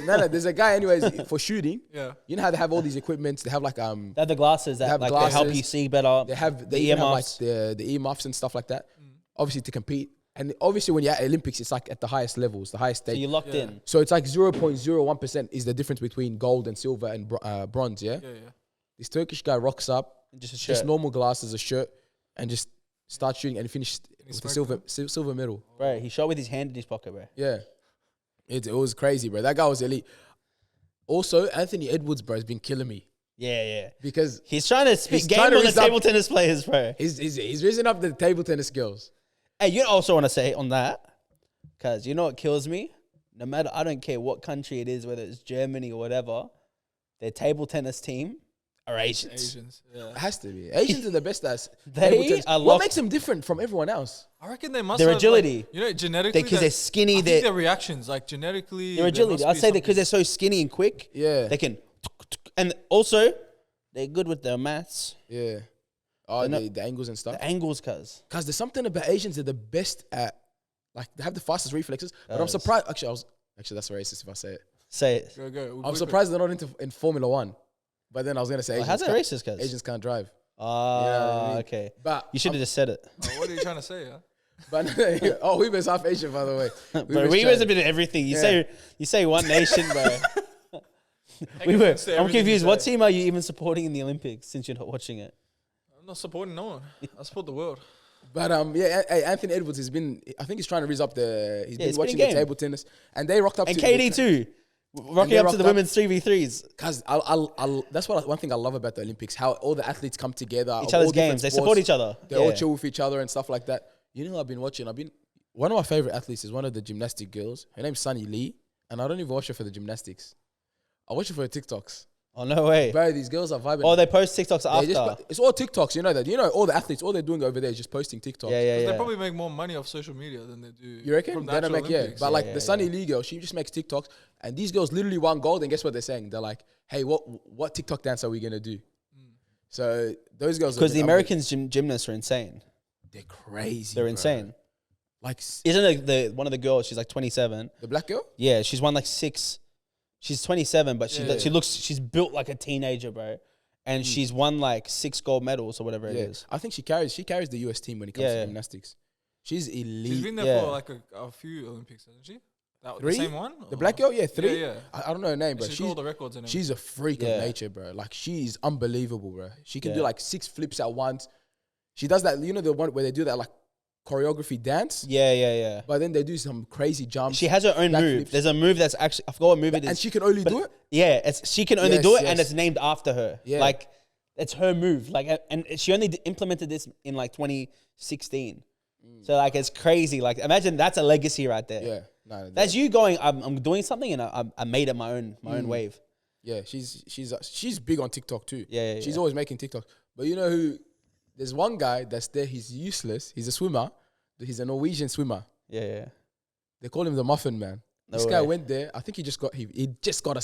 No, there's a guy anyways for shooting. Yeah. You know how they have all these equipments? They have like They have the glasses that have like they help glasses. you see better. they even have like the earmuffs and stuff like that. Obviously to compete. And obviously when you're at Olympics, it's like at the highest levels, the highest So stage. you're locked in. So it's like 0.01% is the difference between gold and silver and bronze, yeah? Yeah, yeah. This Turkish guy rocks up, Just a shirt. just normal glasses, a shirt, and just starts shooting and finished with the smoked silver medal. Bro, he shot with his hand in his pocket, bro. Yeah. It was crazy, bro. That guy was elite. Also, Anthony Edwards, bro, has been killing me. Yeah. Because He's trying to speak He's game trying to on the raise up- table tennis players, bro. he's risen up the table tennis skills. Hey, you also want to say on that, because you know what kills me? No matter, I don't care what country it is, whether it's Germany or whatever, their table tennis team are Asians. Asians. Yeah. It has to be. Asians are the best at They table tennis. are What locked- makes them different from everyone else? I reckon they must Their have, agility. Like, you know, genetically. Because they're skinny, I think they're- their reactions, like genetically. Their there agility. must I'd be say that because something. they're so skinny and quick, Yeah. they can. And also, they're good with their maths, Yeah. Oh, They're the angles and stuff. the angles, cuz. Because there's something about Asians, they're the best at, like, they have the fastest reflexes. But I'm Does. surprised. Actually, that's racist if I say it. Say it. Go. I'm surprised they're not in Formula One. But then I was going to say How's that racist, cuz? Asians can't drive. Ah, You know what I mean? okay. But You should have just said it. Oh, what are you trying to say? Yeah? But Weebers half Asian, by the way. Bro, we was a bit of everything. You say one nation, bro. I'm confused. What team are you even supporting in the Olympics since you're not watching it? I'm not supporting no one. I support the world. But Anthony Edwards has been. I think he's trying to raise up the. He's been it's watching been a the game. table tennis, and they rocked up. And to KD too, rocking they up to the rocked up- women's 3v3s. Because that's one thing I love about the Olympics. How all the athletes come together. Each of other's all different games. They sports. support each other. They all chill with each other and stuff like that. You know who I've been watching? One of my favorite athletes is one of the gymnastic girls. Her name's Sunny Lee, and I don't even watch her for the gymnastics. I watch her for her TikToks. Oh, no way. Bro, these girls are vibing. Oh, they post TikToks They after. it's all TikToks, you know that. You know, all the athletes, all they're doing over there is just posting TikToks. Yeah. They probably make more money off social media than they do. You reckon? From the They don't actual make, Olympics. But like the Sunny Lee girl, she just makes TikToks, and these girls literally won gold. And guess what they're saying? They're like, "Hey, what TikTok dance are we gonna do?" So those girls, Because the Americans gymnasts are insane. they're crazy. They're bro. insane. Like Isn't it the one of the girls? She's like 27. the black girl. Yeah, she's won like 6. She's 27, but she's built like a teenager, bro. And she's won like 6 gold medals or whatever it is. I think she carries the US team when it comes to gymnastics. She's elite. She's been there for like a few Olympics, hasn't she? The 3? same one? The black girl, 3. Yeah. I don't know her name, but She's got all the records and everything. she's a freak of nature, bro. Like she's unbelievable, bro. She can do like 6 flips at once. She does that, you know, the one where they do that like choreography dance. Yeah. But then they do some crazy jumps. She has her own back move. flips. There's a move that's actually, I forgot what move it is. And she can only do it? Yeah, she can only Yes, do it, and yes. it's named after her. Yeah. Like, it's her move. Like, and she only implemented this in like 2016. So like, it's crazy. Like, imagine that's a legacy right there. Yeah. No, That's you going, I'm doing something, and I made it my own wave. Yeah, she's big on TikTok too. Yeah. She's always making TikToks. But you know who? There's one guy that's there. He's useless. He's a swimmer. He's a Norwegian swimmer. Yeah. They call him the Muffin Man. No This guy way. went there. I think he just got a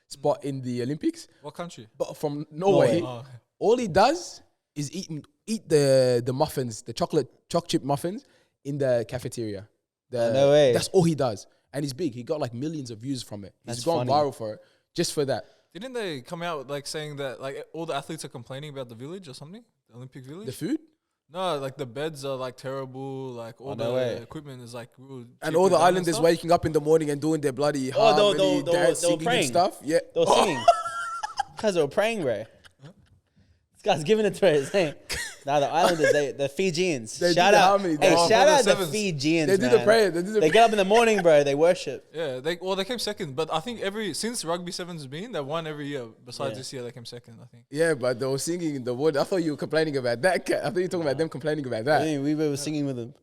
spot in the Olympics. What country? But from Norway, Oh, all he does is eat the muffins, the chocolate chip muffins in the cafeteria. No way. That's all he does. And he's big. He got like millions of views from it. He's That's gone funny. viral for it. Just for that. Didn't they come out like saying that like all the athletes are complaining about the village or something? The Olympic village? The food? No, like the beds are like terrible. Like all no way. the equipment is like real And cheaply all the done and islanders stuff. waking up in the morning and doing their bloody Oh, they harmony, were dance, singing praying. and stuff. Yeah. They were singing. Because they were praying, bro. This guy's giving it to her. He's saying, nah, the Islanders, the Fijians. They Shout do the out. harmony. Hey, Oh, shout for the out the sevens. Fijians, They do man. the prayer. They get up in the morning, bro. They worship. Yeah, they came second, but I think since rugby sevens has been, they won every year. Besides this year, they came second. I think. Yeah, but they were singing in the wood. I thought you were complaining about that. I thought you were talking about them complaining about that. Yeah, we were singing with them.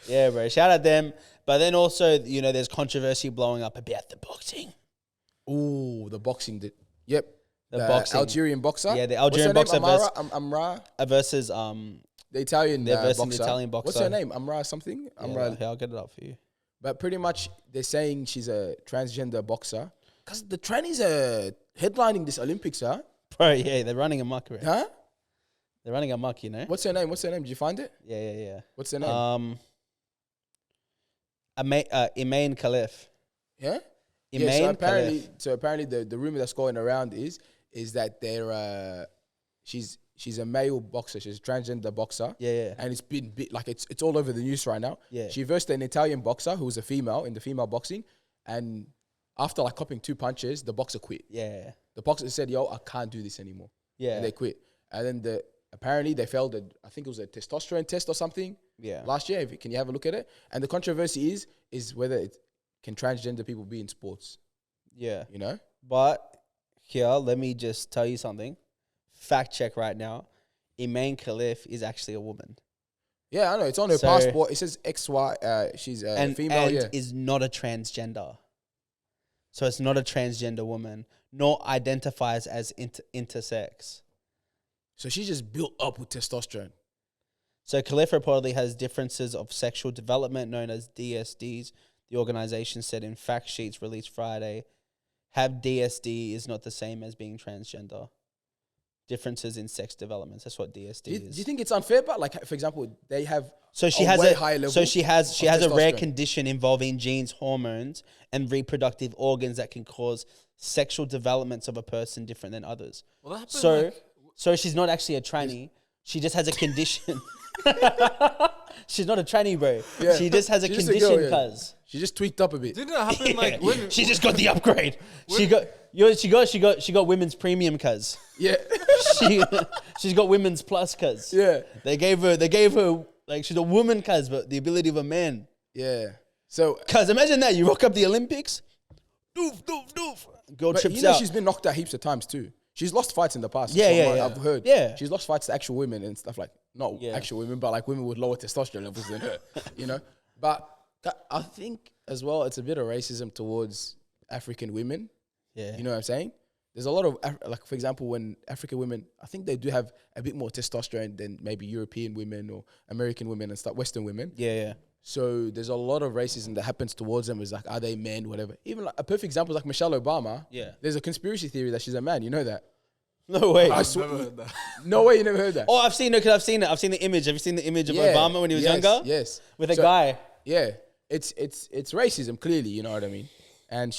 Yeah, bro. Shout out them. But then also, you know, there's controversy blowing up about the boxing. Ooh, the boxing. Yep. The boxing. Algerian boxer. Yeah, the What's her Algerian name? boxer Amara. versus Versus the the Italian They're versing boxer. the Italian boxer. What's her name? Amra something? Amra. Yeah, I'll get it up for you. But pretty much they're saying she's a transgender boxer. Because the trannies are headlining this Olympics, huh? Bro, yeah, they're running amok, right? Huh? They're running amok, you know? What's her name? Did you find it? Yeah. What's her name? Imane Khelif. Yeah? Imane Khelif. So apparently the rumor that's going around is that they're she's a male boxer. She's a transgender boxer. Yeah. And it's been like it's all over the news right now. Yeah. She versed an Italian boxer who was a female in the female boxing, and after like copping 2 punches, the boxer quit. Yeah. The boxer said, "Yo, I can't do this anymore." Yeah. And they quit. And then apparently they failed I think it was a testosterone test or something. Yeah. Last year, can you have a look at it? And the controversy is whether can transgender people be in sports. Yeah. You know? But here, let me just tell you something. Fact check right now. Imane Khelif is actually a woman. Yeah, I know. It's on her passport. It says XY. She's a female. And is not a transgender. So it's not a transgender woman, nor identifies as intersex. So she's just built up with testosterone. So Khelif reportedly has differences of sexual development known as DSDs. The organization said in fact sheets released Friday, have DSD is not the same as being transgender. Differences in sex developments. That's what DSD is. Do you think it's unfair? But like, for example, they have so she has a rare condition involving genes, hormones, and reproductive organs that can cause sexual developments of a person different than others. Well, that So she's not actually a tranny. She just has a condition. She's not a tranny, bro. Yeah. She just has a condition, cuz. She just tweaked up a bit. Didn't it happen like when she just got the upgrade? She got women's premium, cuz. Yeah. She's got women's plus, cuz. Yeah. They gave her like she's a woman, cuz, but the ability of a man. Yeah. So cuz imagine that you rock up the Olympics. Doof. Girl trips out. She's been knocked out heaps of times too. She's lost fights in the past. Yeah. I've heard. Yeah. She's lost fights to actual women and stuff like, not actual women, but like women with lower testosterone levels than her, you know? But I think as well, it's a bit of racism towards African women. Yeah. You know what I'm saying? There's a lot of, like, for example, when African women, I think they do have a bit more testosterone than maybe European women or American women and stuff, Western women. Yeah. So there's a lot of racism that happens towards them. Is like, are they men, whatever. Even like a perfect example is like Michelle Obama. Yeah. There's a conspiracy theory that she's a man. You know that? No way. I've never heard that. No way you never heard that. Oh, I've seen it because I've seen it. I've seen the image. Have you seen the image of Obama when he was younger? Yes. With a guy. Yeah. It's racism, clearly, you know what I mean? And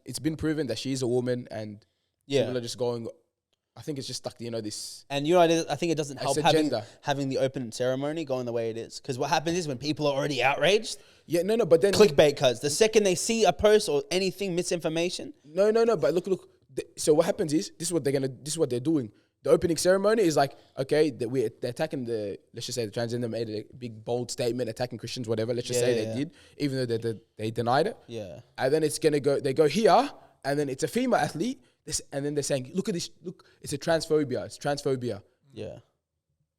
it's been proven that she's a woman and people are just going, I think it's just stuck, this. And I think it doesn't help having the open ceremony going the way it is. Because what happens is when people are already outraged. Yeah, no, but then. Clickbait, cuz. The second they see a post or anything, misinformation. No, but look. So what happens is, this is what they're doing. The opening ceremony is like, okay, they're attacking let's just say the transgender made a big bold statement attacking Christians, whatever. Let's just say they did, even though they denied it. Yeah. And then they go here, and then it's a female athlete, and then they're saying, look at this, look, it's a transphobia. It's transphobia. Yeah.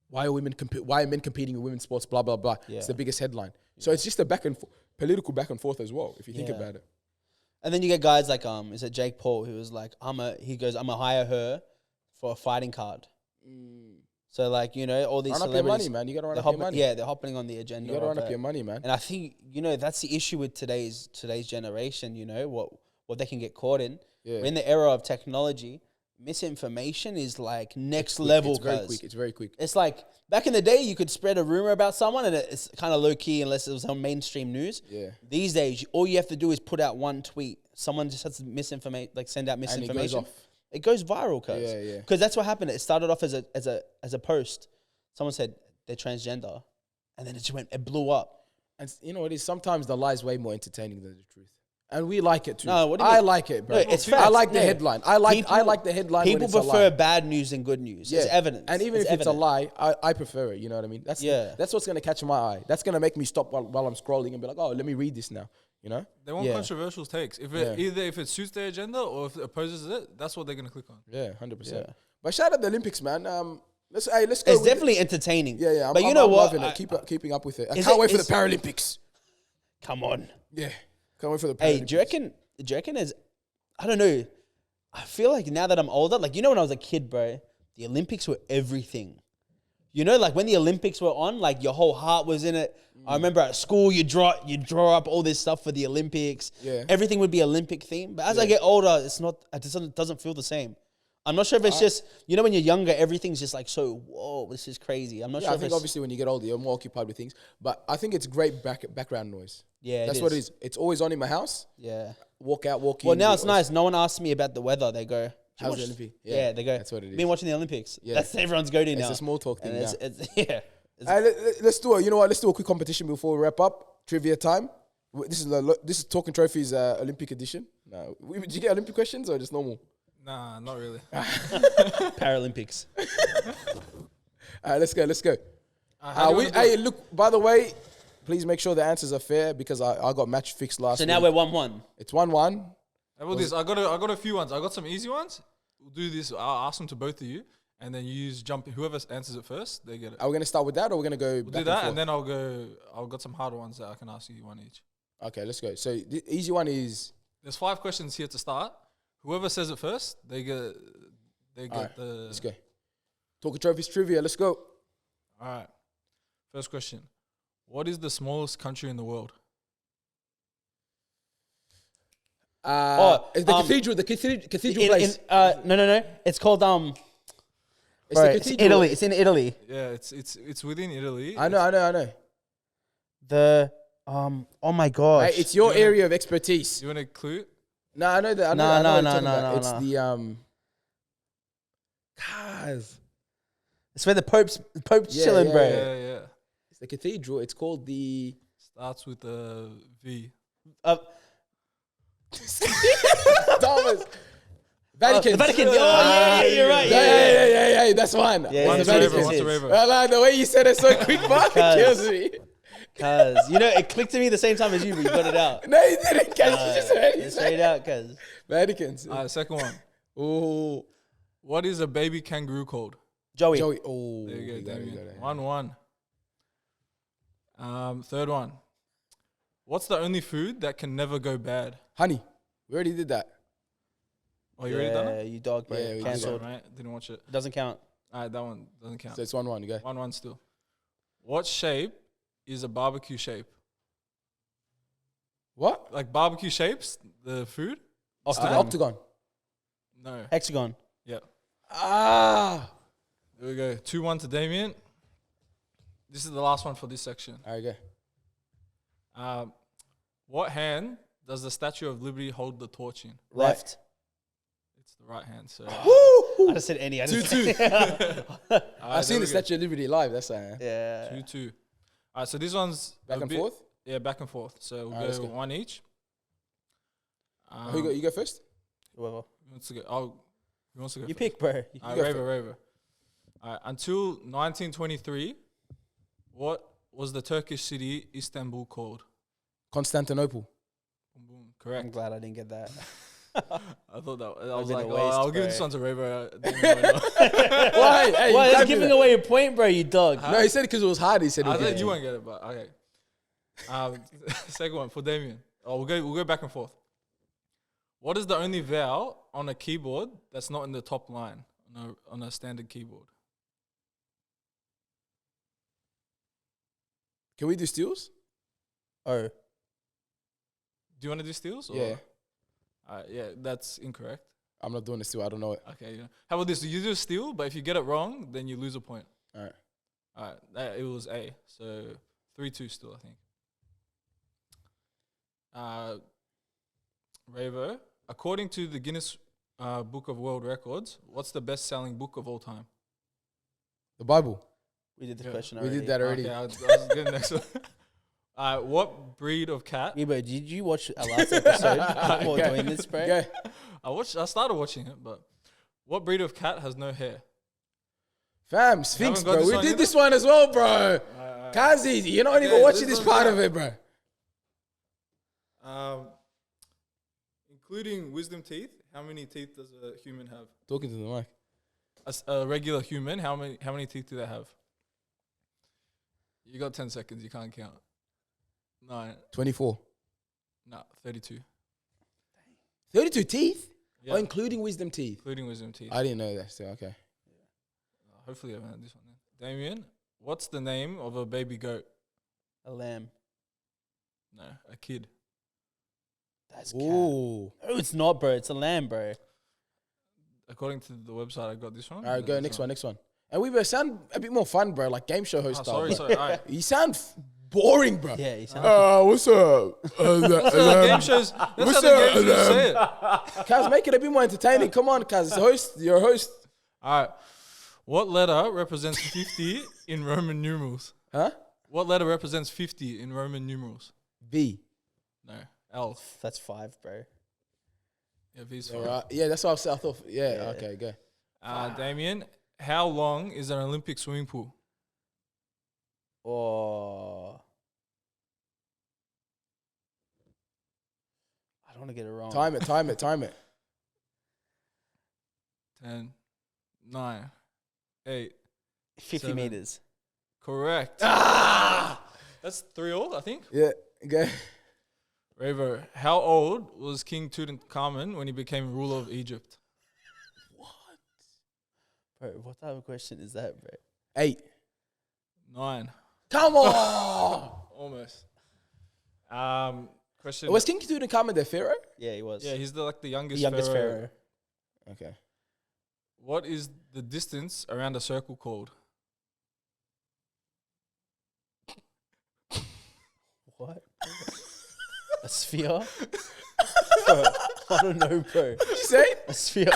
Why are men competing in women's sports? Blah blah blah. Yeah. It's the biggest headline. So it's just a political back and forth as well, if you think about it. And then you get guys like is it Jake Paul who was like I'm gonna hire her for a fighting card. So like all these run up your money, man. You gotta run up your money. Yeah, they're hopping on the agenda. You gotta run up your money, man. And I think that's the issue with today's generation. What they can get caught in. Yeah. We're in the era of technology. Misinformation is like next level. It's very quick. It's like back in the day, you could spread a rumor about someone and it's kind of low key unless it was on mainstream news. Yeah. These days, all you have to do is put out one tweet. Someone just has to send out misinformation. And it goes off. It goes viral, cuz. Yeah. Because that's what happened. It started off as a post. Someone said they're transgender, and then it blew up. And you know what it is? Sometimes the lie is way more entertaining than the truth. And we like it too. No, what do you mean? I like it, bro. No, it's facts. I like the headline. I like the headline. People prefer bad news than good news. Yeah. It's evidence. And even if it's a lie, I prefer it. You know what I mean? That's what's gonna catch my eye. That's gonna make me stop while I'm scrolling and be like, oh, let me read this now. You know? They want controversial takes. Either if it suits their agenda or if it opposes it, that's what they're gonna click on. Yeah, 100%. But shout out the Olympics, man. Let's go. It's definitely entertaining. Yeah. But I'm loving it. Keeping up with it. I can't wait for the Paralympics. Come on. Yeah. Can't wait for the Paralympics. Hey, do you reckon there's, I don't know, I feel like now that I'm older, like when I was a kid, bro, the Olympics were everything. You know, like when the Olympics were on, like your whole heart was in it. I remember at school, you draw up all this stuff for the Olympics. Yeah. Everything would be Olympic themed. But as I get older, it's not. It doesn't feel the same. I'm not sure if it's just, you know, when you're younger, everything's just like so. Whoa, this is crazy. I'm not sure. I think obviously when you get older, you're more occupied with things. But I think it's great background noise. Yeah, that's what it is. It's always on in my house. Yeah. Walk out, walk in. Well, now it's nice. No one asks me about the weather. They go, how's the Olympics? Yeah, they go. That's what it is. Been watching the Olympics. Yeah. That's everyone's go-to now. It's a small talk thing now. Yeah. Let's do it. You know what? Let's do a quick competition before we wrap up. Trivia time. This is Talking Trophies Olympic edition. No, did you get Olympic questions or just normal? Nah, not really. Paralympics. Let's go. Hey, look, by the way, please make sure the answers are fair because I got match fixed last week. So now we're 1-1. It's 1-1. How about this? I got a few ones. I got some easy ones. We'll do this. I'll ask them to both of you, and then you use jump. Whoever answers it first, they get it. Are we going to start with that or we're going to go We'll do that, and then I'll got some harder ones that I can ask you one each. Okay, let's go. So the easy one is... There's 5 questions here to start. Whoever says it first, they get right, the... Let's go. Talking Trophies trivia, let's go. All right. First question. What is the smallest country in the world? It's the cathedral place. No. It's called It's the cathedral. Italy. It's in Italy. Yeah, it's within Italy. I know. The oh my gosh. Hey, it's your area of expertise. You want a clue? No, I know that. No. It's the guys. It's where the Pope's chilling, bro. Yeah. It's the cathedral. It's called the... Starts with a V. Thomas. Vatican. The Vatican. Yeah, you're right. Yeah. That's one. Yeah, One's yeah, Rayvo, yeah. one's Rayvo. I like the way you said it so quick, man. It kills me. Cause you know it clicked to me the same time as you, but you got it out. No, you didn't. Cause you just heard it. It's straight out, cause Vaticans. Second one. Oh, What is a baby kangaroo called? Joey. Oh, There you go, there we Damian. go. 1-1. Third one. What's the only food that can never go bad? Honey, we already did that. Oh, you already done it? You dog, bro. Yeah, we did Cancelled. Right? Didn't watch it. It doesn't count. All right, that one doesn't count. So it's 1-1. You go. 1-1 still. What shape is a barbecue shape? What? Like barbecue shapes, the food? Octagon. No. Hexagon. Yeah. Ah. There we go. 2-1 to Damian. This is the last one for this section. All right, go. What hand does the Statue of Liberty hold the torch in? Left. It's the right hand, so... I just said any. 2-2. I've seen the Statue of Liberty live. That's why. Yeah. 2-2. All right, so this one's... Back and forth? Yeah, back and forth. So we'll Let's go go. one each. You go first? Whoever. Who wants to go? Who wants to go You first? pick, bro. Rayvo. All right, until 1923, what was the Turkish city Istanbul called? Constantinople. Boom, boom. I'm Correct. glad I didn't get that. I thought that... I was been a like, waste, I'll give bro. this one to Rayvo. Why? Hey, Why? That's can't do giving that. away a point, bro. You dog. No, he said it because it was hard. He said I it. thought you won't get it, but okay. Second one for Damian. We'll go back and forth. What is the only vowel on a keyboard that's not in the top line on a standard keyboard? Can we do steals? Oh. Do you want to do steals? Or? Yeah. Yeah, that's incorrect. I'm not doing a steal. I don't know it. Okay. Yeah. How about this? You do a steal, but if you get it wrong, then you lose a point. All right. All right. It was A. So 3-2 still, I think. Rayvo, according to the Guinness Book of World Records, what's the best-selling book of all time? The Bible. We did the Yeah. question We already. did that already. Okay, I was getting next one. What breed of cat? Yeah, bro, did you watch our last episode before doing this, bro? Yeah. I started watching it, but what breed of cat has no hair? Fam, Sphinx, got bro. this We one did either? this one as well, bro. Kazi, you're not even Okay, watching this this one's part bad. of it, bro. Including wisdom teeth, how many teeth does a human have? Talking to the mic. A regular human, how many teeth do they have? You got 10 seconds. You can't count. 9. 24. No, 32. 32 teeth? Yeah, Oh, including wisdom teeth. including wisdom teeth. I didn't know that, so okay. Hopefully, I haven't had this one. Then. Damian, what's the name of a baby goat? A lamb. No, a kid. That's cat. Ooh. No, it's not, bro. It's a lamb, bro. According to the website, I got this one. All right, go next one. And we sound a bit more fun, bro, like game show host style. Sorry. All right. You sound boring, bro. Yeah, you sound What's up? Game shows. That's how the game shows say it. Kaz, make it a bit more entertaining. Come on, Kaz. You're a host. All right. What letter represents 50 in Roman numerals? Huh? What letter represents 50 in Roman numerals? V. No. L. That's 5, bro. Yeah, V's All fine. right. Yeah, that's what I thought. Yeah, okay, go. Damien, how long is an Olympic swimming pool? Oh. I don't want to get it wrong. Time it. 10, 9, 8. 50 7. meters. Correct. That's 3-all, I think. Yeah, go. Rayvo, how old was King Tutankhamun when he became ruler of Egypt? Bro, what type of question is that, bro? 8. 9. Come on. Almost. Question. Was King Tutankhamun the pharaoh? Yeah, he was. Yeah, he's the youngest, the youngest pharaoh. Okay. What is the distance around a circle called? What? A sphere? Bro, I don't know, bro. What you say? A sphere.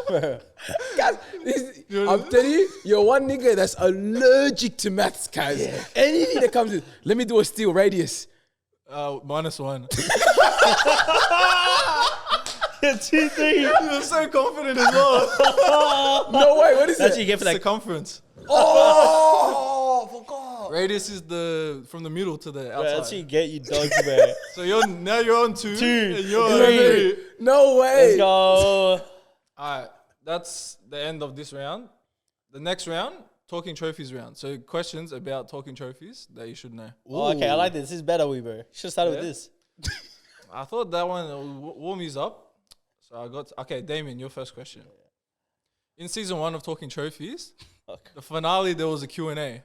Bro. Guys, I'm telling you, you're one nigga that's allergic to maths, guys. Yeah. Anything that comes in, let me do a steel radius. -1. Yeah, 2, 3. You're so confident as well. No way, what is That's what you it? get for that. Circumference. Oh, forgot. Radius is from the middle to the Bro, outside. that's what you get, you dogs, bro. So you're on 2. Two, And you're on three. 3. No way. Let's go. All right, that's the end of this round. The next round, talking trophies round. So questions about talking trophies that you should know. Oh, okay, I like this. This is better, Weaver. Should have started with this. I thought that one will warm you up. So I got... Okay, Damien, your first question. In season 1 of Talking Trophies, the finale, there was a Q&A.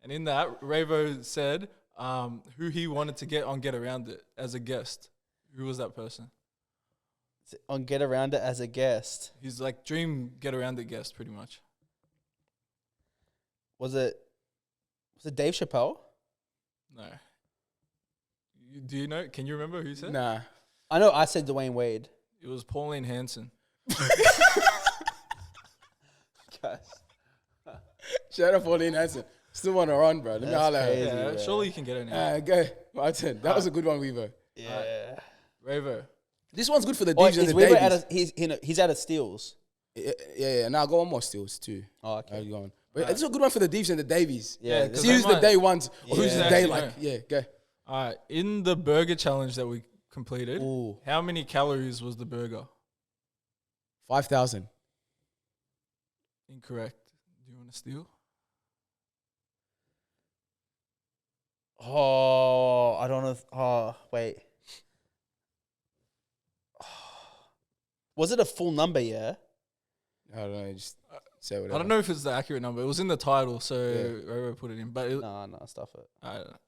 And in that, Rayvo said who he wanted to get on Get Around It as a guest. Who was that person? On Get Around It as a guest. He's like dream Get Around It guest, pretty much. Was it Dave Chappelle? No. Do you know? Can you remember who he said? Nah. I know I said Dwayne Wade. It was Pauline Hanson. Guys. Shout out Pauline Hanson. Still want to run, bro. Let me holler at her. crazy. Yeah, bro. surely you can get it now. Go. My turn. That was a good one, Weaver. Yeah. Rayvo. This one's good for the Oh, DEEVS and is the Weaver Daveys. he's out of steals. Yeah. Now go one more steals too. Oh, okay. How's it going? But this is a good one for the DEEVS and the Daveys. Yeah, because See who's the might- day ones or who's the Yeah. day Actually, like. no. Yeah, go. All right. In the burger challenge that we completed, Ooh. how many calories was the burger? 5,000. Incorrect. Do you want to steal? Oh, I don't know. Wait. Was it a full number? Yeah. I don't know. Just say whatever. I don't know if it's the accurate number. It was in the title, so Yeah. Rayvo put it in. But No, stuff it.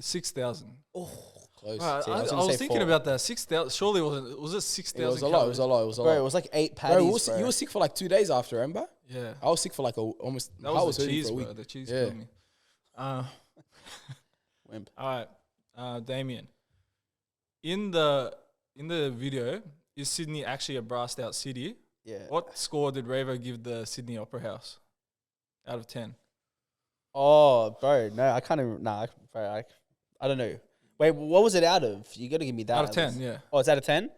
6,000. Oh, close. I See, I was was, gonna say thinking 4. about that. 6,000. Surely it wasn't. Was it It 6,000? was a lot. It was a lot. It was a Bro, it lot. was like 8 Bro, patties. you were sick for like 2 days after, remember? Yeah. I was sick for like almost. That I was the hurting cheese, for a bro. week. The cheese Yeah. killed me. Wimp. All right, Damien. In the video, is Sydney actually a brassed out city? Yeah. What score did Rayvo give the Sydney Opera House out of 10? Oh, bro, no, I can't even. Nah, bro, I don't know. Wait, what was it out of? You got to give me that. Out of at 10, least. yeah. Oh, it's out of 10?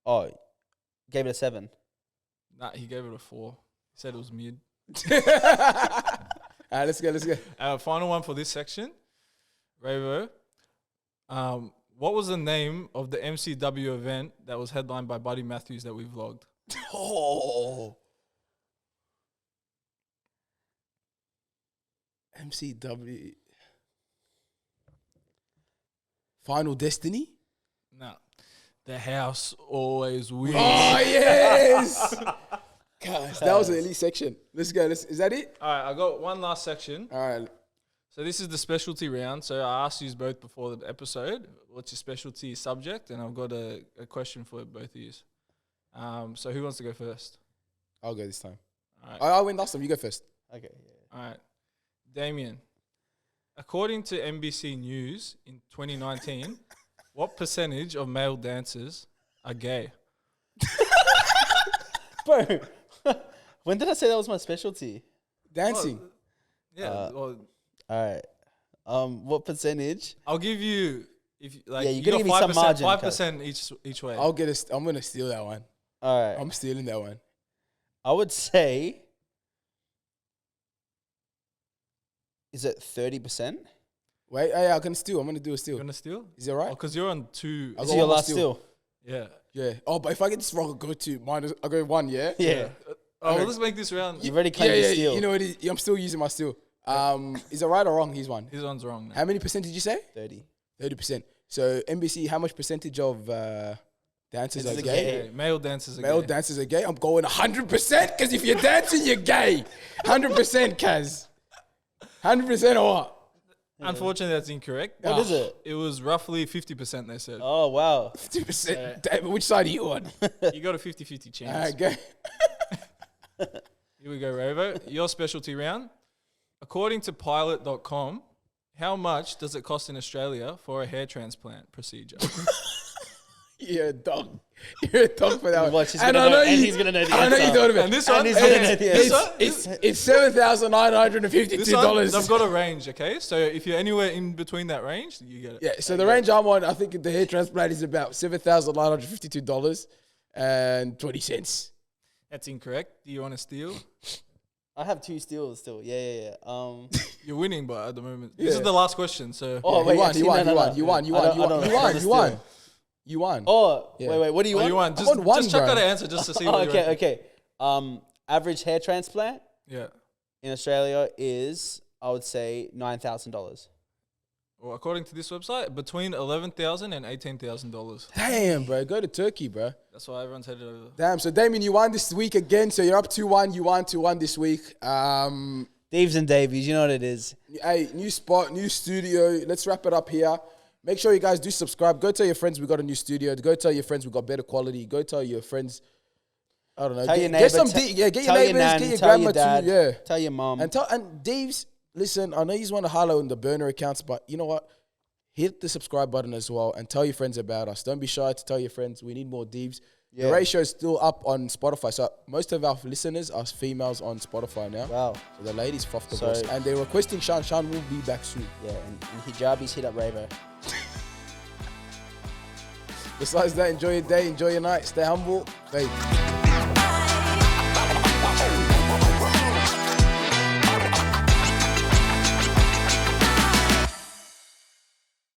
Oh, gave it a 7. Nah, he gave it a 4. He said it was mid. All right, let's go. Final one for this section. Rayvo, what was the name of the MCW event that was headlined by Buddy Matthews that we vlogged? Oh. MCW. Final Destiny? No. The house always wins. Oh, yes. Guys, That was the elite section. Let's go. Is that it? All right, I got one last section. All right. So this is the specialty round. So I asked you both before the episode, what's your specialty subject? And I've got a question for both of you. So who wants to go first? I'll go this time. All right. I went last time. You go first. Okay. Yeah. All right. Damian, according to NBC News in 2019, what percentage of male dancers are gay? Bro, when did I say that was my specialty? Dancing. Yeah. All right. What percentage? I'll give you Yeah, you gotta give me some 5%, margin, 5% each way. I'm gonna steal that one. All right. I'm stealing that one. I would say, is it 30%? Wait, hey, I can steal. I'm gonna do a steal. You're gonna steal? Is it right? Because you're on 2. I Is got it your one last steal. steal? Yeah. Yeah. Oh, but if I get this wrong, I'll go 2. I'll go 1, yeah? Yeah. Oh, well, let's make this round. You've already claimed your steal. You know what? I'm still using my steal. Is it right or wrong? He's one. His one's wrong now. How many percent did you say? 30. 30%. So NBC, how much percentage of dancers are gay? Yeah, male dancers are Male gay. dancers are gay. I'm going 100% because if you're dancing, you're gay. 100%, Kaz. 100% or what? Unfortunately, that's incorrect. What is it? It was roughly 50%, they said. Oh, wow. 50%. David, which side are you on? You got a 50-50 chance. All right, go. Here we go, Rayvo. Your specialty round. According to pilot.com, how much does it cost in Australia for a hair transplant procedure? You're a dog. You're a dog for that one. Watch, he's gonna know, and he's gonna know the I know you answer. thought of it. And this one, he's gonna know the this answer. one, It's $7,952. this one, they've got a range, okay? So if you're anywhere in between that range, you get it. Yeah, so the range I'm on, I think the hair transplant is about $7,952.20. That's incorrect. Do you want to steal? I have 2 steals still. Yeah. You're winning, but at the moment. Yeah. This is the last question, so. Oh, wait, You won. Oh, Yeah. wait. What do you Oh, want? you want? I'm on one, Just chuck bro. out an answer just to see Oh, what you okay. Average hair transplant Yeah. in Australia is, I would say, $9,000. Well, according to this website, between $11,000 and $18,000. Damn, bro. Go to Turkey, bro. That's why everyone's headed over. Damn. So, Damien, you won this week again. So, you're up 2-1. You won 2-1 this week. DEEVS and DAVEYS, you know what it is. Hey, new spot, new studio. Let's wrap it up here. Make sure you guys do subscribe. Go tell your friends we got a new studio. Go tell your friends we got better quality. Go tell your friends. I don't know. Tell your Get neighbor. some Get your tell neighbors. your nan, Get your tell grandma your dad, too. Yeah. Tell your mom. And Deeves, listen, I know you want to highlight on the burner accounts, but you know what? Hit the subscribe button as well and tell your friends about us. Don't be shy to tell your friends. We need more Deeves. Yeah. The ratio is still up on Spotify. So most of our listeners are females on Spotify now. Wow. So the ladies froth the So- boss. And they're requesting Sean. Sean will be back soon. Yeah, and hijabis hit up Rayvo. Besides that, enjoy your day, enjoy your night, stay humble. Faith.